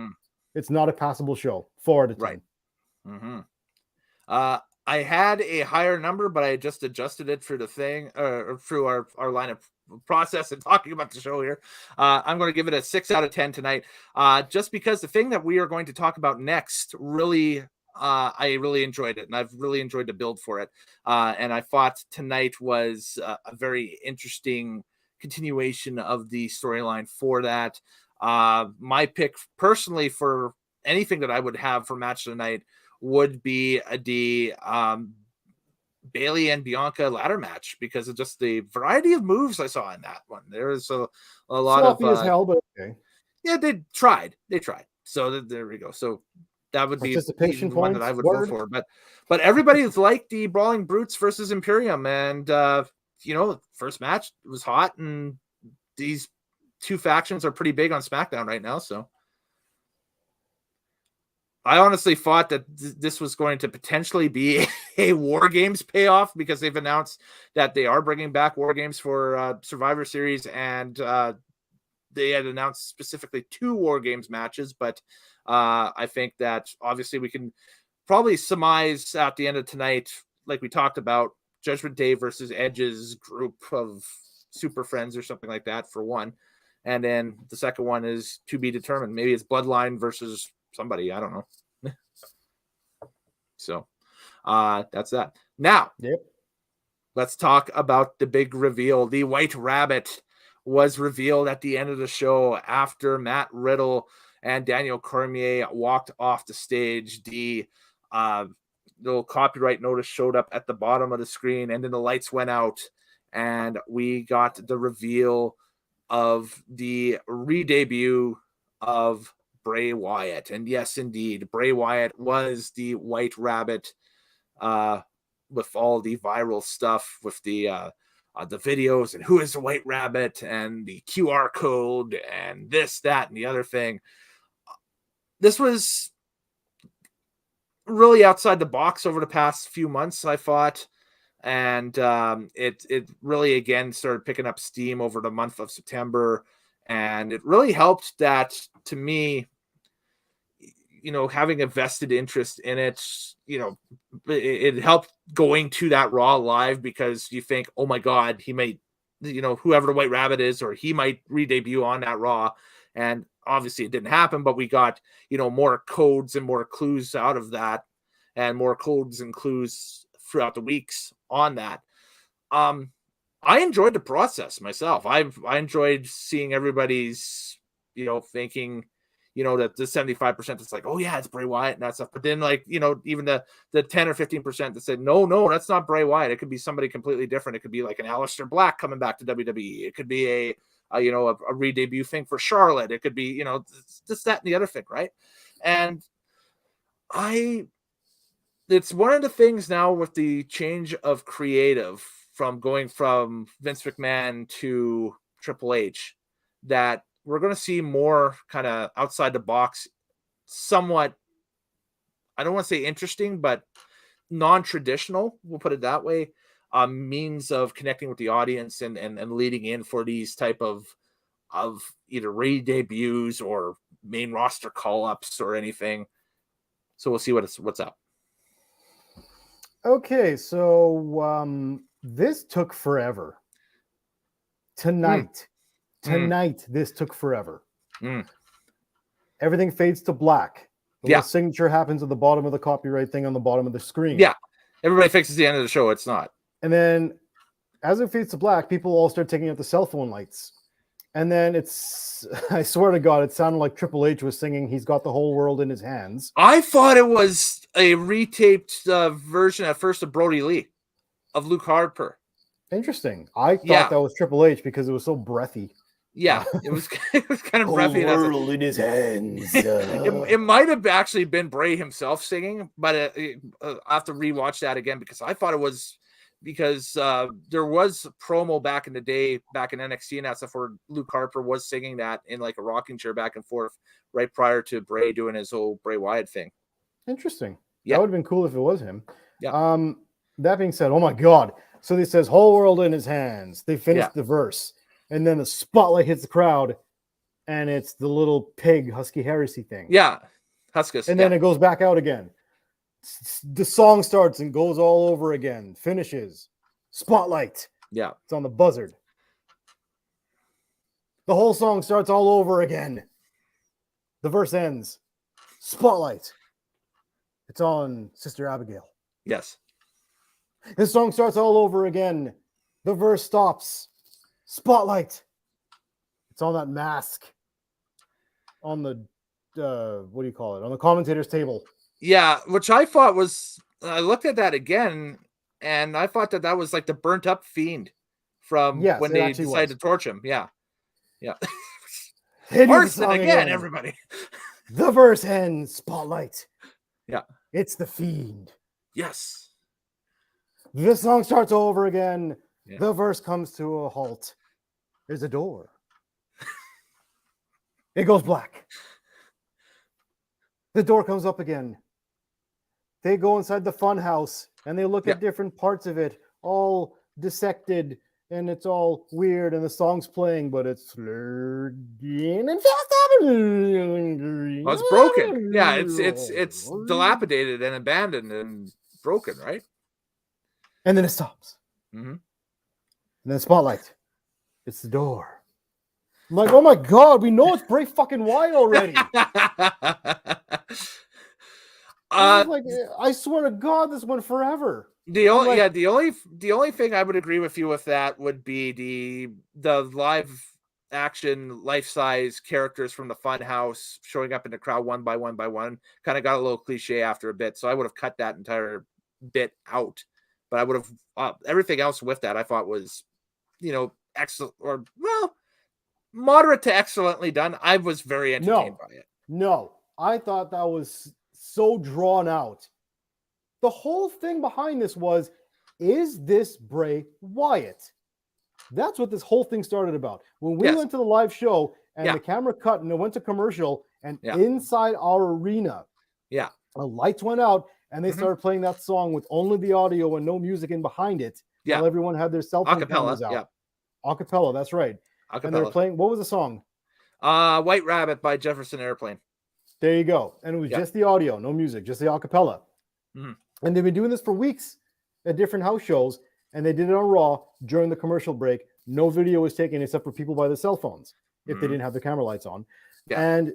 It's not a passable show. 4 out of 10. Right. I had a higher number, but I just adjusted it for the thing, through our line of process and talking about the show here. I'm going to give it a 6 out of 10 tonight, just because the thing that we are going to talk about next really, I really enjoyed it, and I've really enjoyed the build for it. And I thought tonight was a very interesting continuation of the storyline for that. My pick personally for anything that I would have for match of the night would be the Bailey and Bianca ladder match, because of just the variety of moves I saw in that one. There was a lot sloppy of as hell, but okay. Yeah, they tried. So there we go. So that would be the one that I would go for. But everybody's like the Brawling Brutes versus Imperium, and first match was hot, and these two factions are pretty big on SmackDown right now. So I honestly thought that this was going to potentially be a War Games payoff, because they've announced that they are bringing back War Games for Survivor Series, and they had announced specifically 2 War Games matches. But I think that obviously we can probably surmise at the end of tonight, like we talked about, Judgment Day versus Edge's group of super friends or something like that for one. And then the second one is to be determined. Maybe it's Bloodline versus somebody. I don't know. So that's that. Now, let's talk about the big reveal. The White Rabbit was revealed at the end of the show after Matt Riddle and Daniel Cormier walked off the stage. The little copyright notice showed up at the bottom of the screen, and then the lights went out, and we got the reveal of the re-debut of Bray Wyatt. And yes, indeed, Bray Wyatt was the White Rabbit, with all the viral stuff with the videos and who is the White Rabbit and the QR code and this, that, and the other thing. This was really outside the box over the past few months, I thought. And it really, again, started picking up steam over the month of September. And it really helped that, to me, having a vested interest in it, it helped going to that Raw live, because you think, oh my God, he might, whoever the White Rabbit is, or he might re-debut on that Raw. And obviously it didn't happen, but we got, more codes and more clues out of that, and more codes and clues throughout the weeks on that. I enjoyed the process myself. I enjoyed seeing everybody's, thinking, that the 75% that's like, oh yeah, it's Bray Wyatt and that stuff. But then, like, even the 10 or 15% that said, no, that's not Bray Wyatt. It could be somebody completely different. It could be like an Aleister Black coming back to WWE. It could be a re-debut thing for Charlotte. It could be, this, that, and the other thing, right? And it's one of the things now with the change of creative from going from Vince McMahon to Triple H, that we're going to see more kind of outside the box, somewhat, I don't want to say interesting, but non-traditional, we'll put it that way, means of connecting with the audience and leading in for these type of either re-debuts or main roster call-ups or anything. So we'll see what's up. Okay, so this took forever. Tonight, this took forever. Everything fades to black. The little signature happens at the bottom of the copyright thing on the bottom of the screen. Yeah, everybody fixes the end of the show. It's not. And then as it fades to black, people all start taking out the cell phone lights. And then I swear to God, it sounded like Triple H was singing He's Got the Whole World in His Hands. I thought it was a retaped version at first of Brody Lee, of Luke Harper. Interesting. I thought that was Triple H because it was so breathy. Yeah, it was kind of breathy. Whole world in his hands. It might have actually been Bray himself singing, but I have to rewatch that again, because I thought it was, because there was a promo back in the day, back in NXT and that stuff, where Luke Harper was singing that in like a rocking chair back and forth right prior to Bray doing his whole Bray Wyatt thing. Interesting. Yeah. That would have been cool if it was him. Yeah. That being said, oh my God. So he says whole world in his hands. They finished the verse. And then the spotlight hits the crowd, and it's the little pig Husky Heresy thing. Yeah. Huskus. And then it goes back out again. The song starts and goes all over again. Finishes. Spotlight. Yeah. It's on the buzzard. The whole song starts all over again. The verse ends. Spotlight. It's on Sister Abigail. Yes. The song starts all over again. The verse stops. Spotlight. It's on that mask. On the, what do you call it? On the commentator's table. Yeah, which I thought was, I looked at that again, and I thought that was like the burnt up fiend from when they decided to torch him. Yeah. Yeah. Arson again, everybody. The verse ends. Spotlight. Yeah. It's the fiend. Yes. The song starts over again. Yeah. The verse comes to a halt. There's a door. It goes black. The door comes up again. They go inside the fun house and they look at different parts of it, all dissected, and it's all weird, and the song's playing, but it's slurred in and Well, it's broken. Yeah, it's dilapidated and abandoned and broken, right? And then it stops. Mm-hmm. And then spotlight. It's the door. I'm like, oh my god, we know it's Bray fucking Wyatt already. Like, I swear to God, this went forever. The only thing I would agree with you with that would be the live action life size characters from the fun house showing up in the crowd one by one kind of got a little cliche after a bit, so I would have cut that entire bit out. But I would have everything else with that I thought was, excellent, or moderate to excellently done. I was very entertained by it. No, I thought that was so drawn out. The whole thing behind this was, is this Bray Wyatt? That's what this whole thing started about. When we went to the live show and the camera cut and it went to commercial, and inside our arena, the lights went out and they started playing that song with only the audio and no music in behind it. While everyone had their cell phone cameras out. Acapella, that's right. Acapella. And they're playing, what was the song? White Rabbit by Jefferson Airplane. There you go. And it was just the audio, no music, just the acapella. Mm-hmm. And they've been doing this for weeks at different house shows, and they did it on Raw during the commercial break. No video was taken except for people by their cell phones if they didn't have the camera lights on. Yeah. And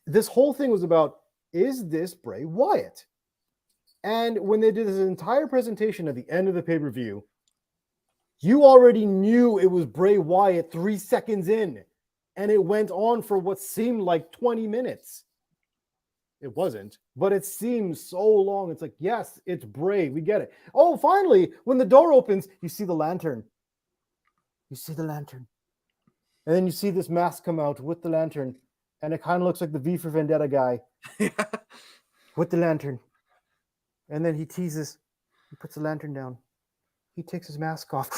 this whole thing was about, is this Bray Wyatt? And when they did this entire presentation at the end of the pay-per-view, you already knew it was Bray Wyatt 3 seconds in, and it went on for what seemed like 20 minutes. It wasn't, but it seems so long. It's like, yes, it's Bray. We get it. Oh, finally, when the door opens, you see the lantern. You see the lantern. And then you see this mask come out with the lantern, and it kind of looks like the V for Vendetta guy with the lantern. And then he teases. He puts the lantern down. He takes his mask off.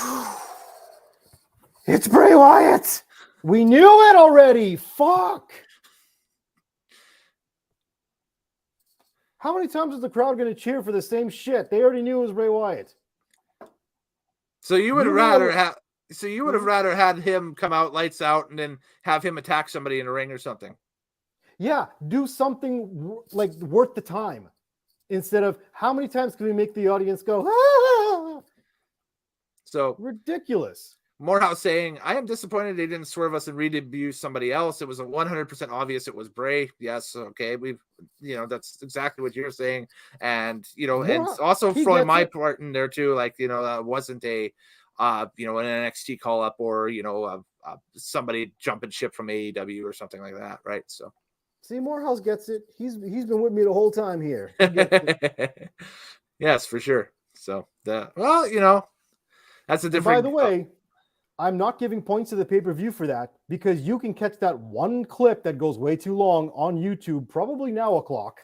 It's Bray Wyatt. We knew it already. Fuck. How many times is the crowd going to cheer for the same shit? They already knew it was Bray Wyatt. So you would rather have. So you would have rather had him come out, lights out, and then have him attack somebody in a ring or something. Yeah, do something like worth the time, instead of how many times can we make the audience go? Ah! So ridiculous. Morehouse saying, I am disappointed they didn't swerve us and re-debut somebody else. It was 100% obvious it was Bray. Yes, okay. That's exactly what you're saying. And, and also throwing my part in there too. Like, wasn't a, an NXT call up or, somebody jumping ship from AEW or something like that. Right. So. See, Morehouse gets it. He's been with me the whole time here. Yes, for sure. So that's a different. By the way, I'm not giving points to the pay-per-view for that, because you can catch that one clip that goes way too long on YouTube, probably now o'clock,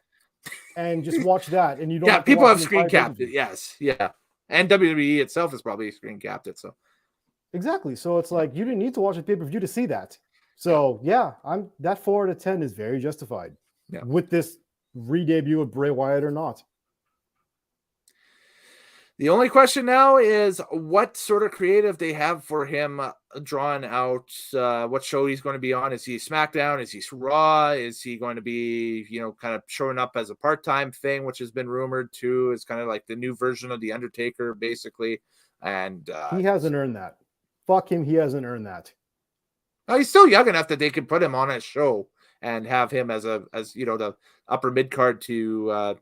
and just watch that. And you don't. Yeah, people have screen capped it. Yes, yeah, and WWE itself has probably screen capped it. So exactly. So it's like you didn't need to watch a pay-per-view to see that. So yeah, that 4 out of 10 is very justified. Yeah. With this re-debut of Bray Wyatt or not. The only question now is what sort of creative they have for him drawn out, what show he's going to be on. Is he Smackdown? Is he Raw? Is he going to be, kind of showing up as a part-time thing, which has been rumored too? It's kind of like the new version of The Undertaker, basically. And he hasn't earned that. Fuck him. He hasn't earned that. Oh, he's still young enough that they could put him on a show and have him as the upper mid card to,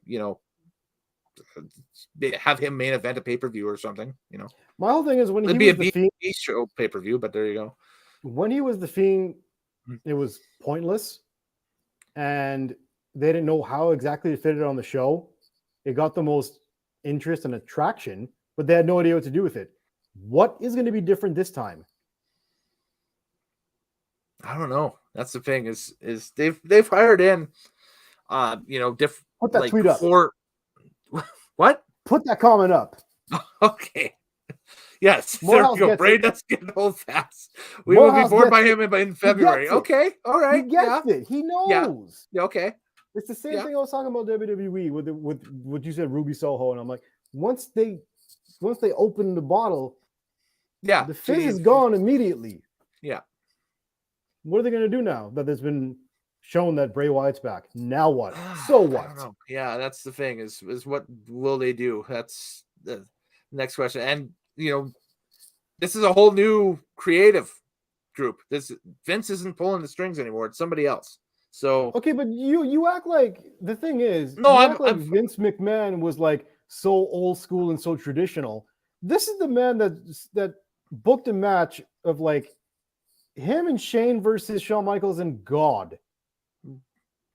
have him main event a pay-per-view or something, My whole thing is when it'd be a B show pay-per-view, but there you go. When he was the Fiend, it was pointless, and they didn't know how exactly to fit it on the show. It got the most interest and attraction, but they had no idea what to do with it. What is going to be different this time? I don't know. That's the thing is they've hired in, Put that tweet up. What? Put that comment up. Okay. Yes, there Morehouse we go. gets Bray it. does get old fast. We will be Morehouse bored by gets him in February. gets it. Okay, all right. He gets it. He knows. Yeah. Okay. It's the same Yeah. thing I was talking about WWE with what you said, Ruby Soho, and I'm like, once they open the bottle, Yeah. the fizz is gone immediately. Yeah. What are they going to do now that there's been shown that Bray Wyatt's back? Now what? So I what? don't know. Yeah, that's the thing. Is what will they do? That's the next question. And this is a whole new creative group. Vince isn't pulling the strings anymore. It's somebody else. So Okay, but you act like the thing is, No, you I'm- act like I'm- Vince McMahon was like so old school and so traditional. This is the man that booked a match of like him and Shane versus Shawn Michaels and God.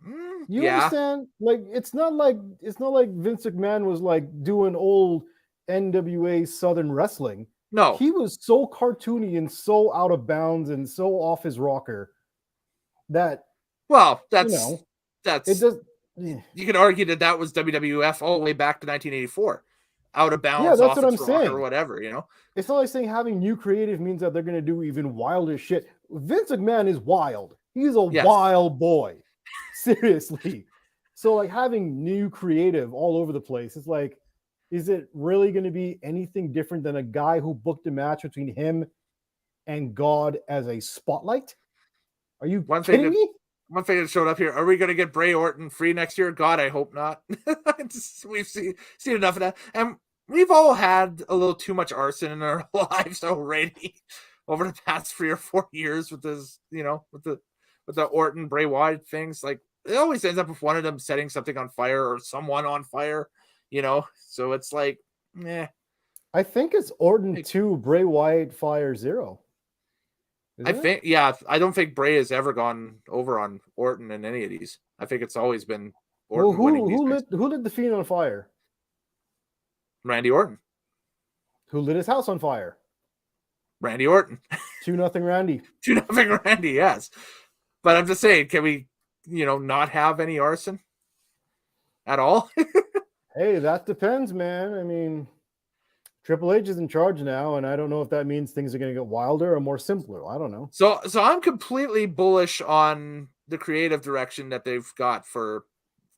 You yeah. understand? Like it's not like Vince McMahon was like doing old NWA Southern wrestling. No. He was so cartoony and so out of bounds and so off his rocker that Well, that's it does. you could argue that was WWF all the way back to 1984. Out of bounds, Yeah, that's off what I'm its rocker, saying. or whatever, It's not like saying having new creative means that they're going to do even wilder shit. Vince McMahon is wild. He's a Yes. wild boy. Seriously. So like having new creative all over the place, it's like, is it really going to be anything different than a guy who booked a match between him and God as a spotlight? Are you kidding me? One thing that showed up here: are we going to get Bray Orton free next year? God, I hope not. We've seen enough of that, and we've all had a little too much arson in our lives already over the past 3 or 4 years with this, with the Orton Bray Wyatt things. Like it always ends up with one of them setting something on fire or someone on fire, So it's like, I think it's Orton 2, Bray Wyatt Fire 0. I don't think Bray has ever gone over on Orton in any of these. I think it's always been Orton winning these. Who lit the Fiend on fire? Randy Orton. Who lit his house on fire? Randy Orton. 2-0 Randy. 2-0 Randy, yes. But I'm just saying, can we, not have any arson at all? Hey, that depends, man. I mean, Triple H is in charge now, and I don't know if that means things are going to get wilder or more simpler. I don't know. So I'm completely bullish on the creative direction that they've got for,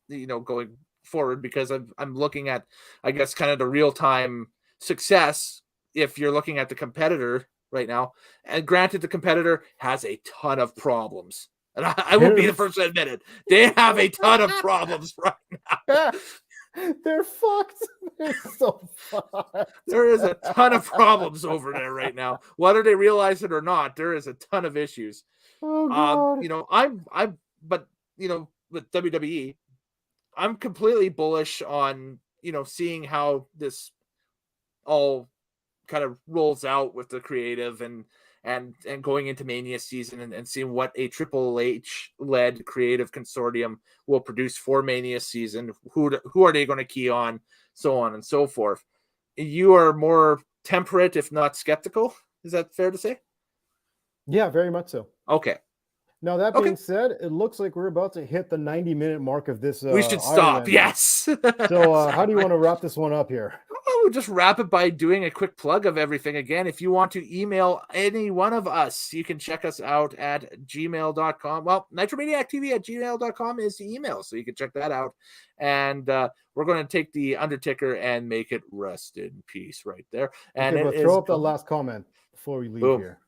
going forward, because I'm looking at, I guess, kind of the real-time success if you're looking at the competitor right now. And granted, the competitor has a ton of problems. And I will be the first to admit it. They have a ton of problems right now. They're fucked. They're so fucked. There is a ton of problems over there right now. Whether they realize it or not, there is a ton of issues. Oh, God. But with WWE, I'm completely bullish on, seeing how this all kind of rolls out with the creative and going into Mania season and seeing what a Triple H led creative consortium will produce for Mania season. Who are they going to key on, so on and so forth. You are more temperate, if not skeptical. Is that fair to say? Yeah, very much so. Okay. Now, that being said, it looks like we're about to hit the 90-minute mark of this. We should stop. Ironman. Yes. So how do you want to wrap this one up here? We'll just wrap it by doing a quick plug of everything. Again, if you want to email any one of us, you can check us out at gmail.com. Well, nitromaniactv@gmail.com is the email, so you can check that out. And we're going to take the Undertaker and make it rest in peace right there. And okay, but throw up the last comment before we leave here.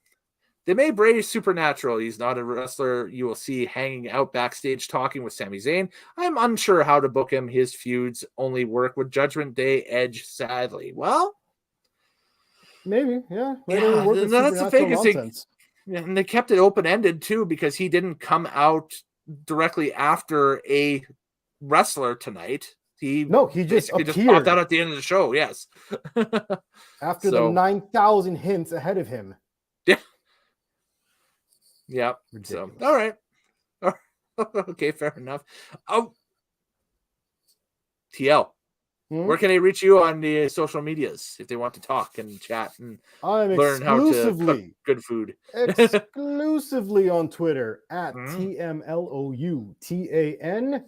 They made Brady supernatural. He's not a wrestler you will see hanging out backstage talking with Sami Zayn. I'm unsure how to book him. His feuds only work with Judgment Day Edge, sadly. Well, maybe, yeah. That's the thing. And they kept it open-ended, too, because he didn't come out directly after a wrestler tonight. He just appeared. Just popped out at the end of the show, yes. After the 9,000 hints ahead of him. Yeah. Yeah. So, all right. Okay, fair enough. Oh, TL, where can they reach you on the social medias if they want to talk and chat and learn how to cook good food? Exclusively on Twitter at TMLOUTAN. Nice.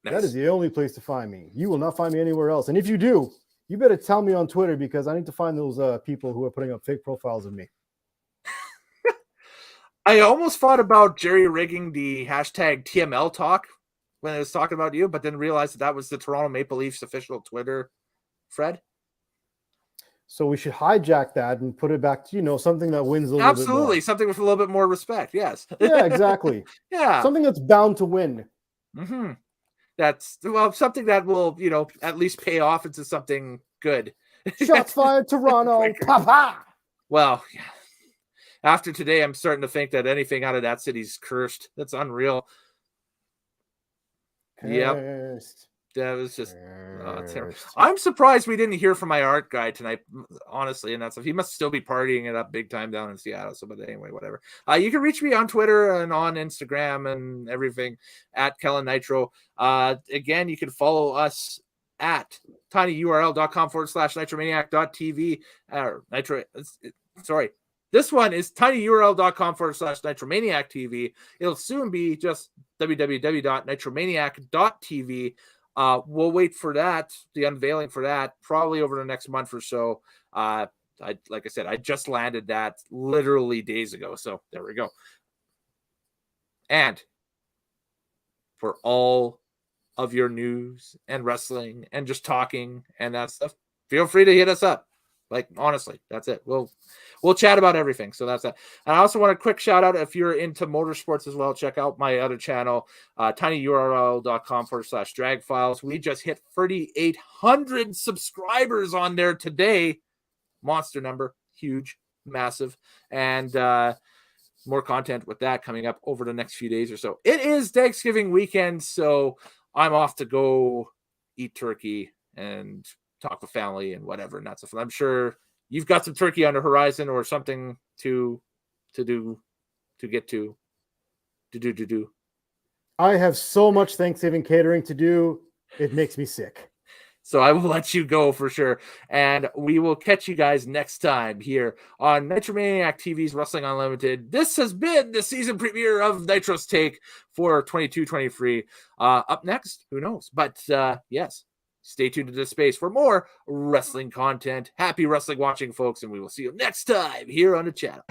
That is the only place to find me. You will not find me anywhere else. And if you do, You better tell me on Twitter because I need to find those people who are putting up fake profiles of me. I almost thought about jerry rigging the hashtag TML talk when I was talking about you, but then realized that was the Toronto Maple Leafs official Twitter, Fred. So we should hijack that and put it back to, something that wins a little bit more. Absolutely. Something with a little bit more respect. Yes. Yeah, exactly. Yeah. Something that's bound to win. Mm-hmm. That's something that will, at least pay off into something good. Shots fired, Toronto. Papa. Well, yeah. After today, I'm starting to think that anything out of that city's cursed. That's unreal. Yep. That was just terrible. I'm surprised we didn't hear from my art guy tonight, honestly, and he must still be partying it up big time down in Seattle. So, but anyway, whatever. You can reach me on Twitter and on Instagram and everything at Kellen Nitro. Again, you can follow us at tinyurl.com/nitromaniac.tv or Nitro. Sorry. This one is tinyurl.com/nitromaniac TV. It'll soon be just www.nitromaniac.tv. We'll wait for that, the unveiling for that, probably over the next month or so. Like I said, I just landed that literally days ago. So there we go. And for all of your news and wrestling and just talking and that stuff, feel free to hit us up. Like, honestly, that's it. We'll chat about everything. So that's that. And I also want a quick shout out if you're into motorsports as well. Check out my other channel, tinyurl.com/drag files. We just hit 3,800 subscribers on there today. Monster number, huge, massive, and more content with that coming up over the next few days or so. It is Thanksgiving weekend, so I'm off to go eat turkey and talk with family and whatever, and that's stuff. I'm sure you've got some turkey on the horizon or something to do. I have so much Thanksgiving catering to do. It makes me sick. So I will let you go for sure. And we will catch you guys next time here on Nitromaniac TV's Wrestling Unlimited. This has been the season premiere of Nitro's Take for 22-23. Up next, who knows? But yes, stay tuned to this space for more wrestling content. Happy wrestling watching, folks, and we will see you next time here on the channel.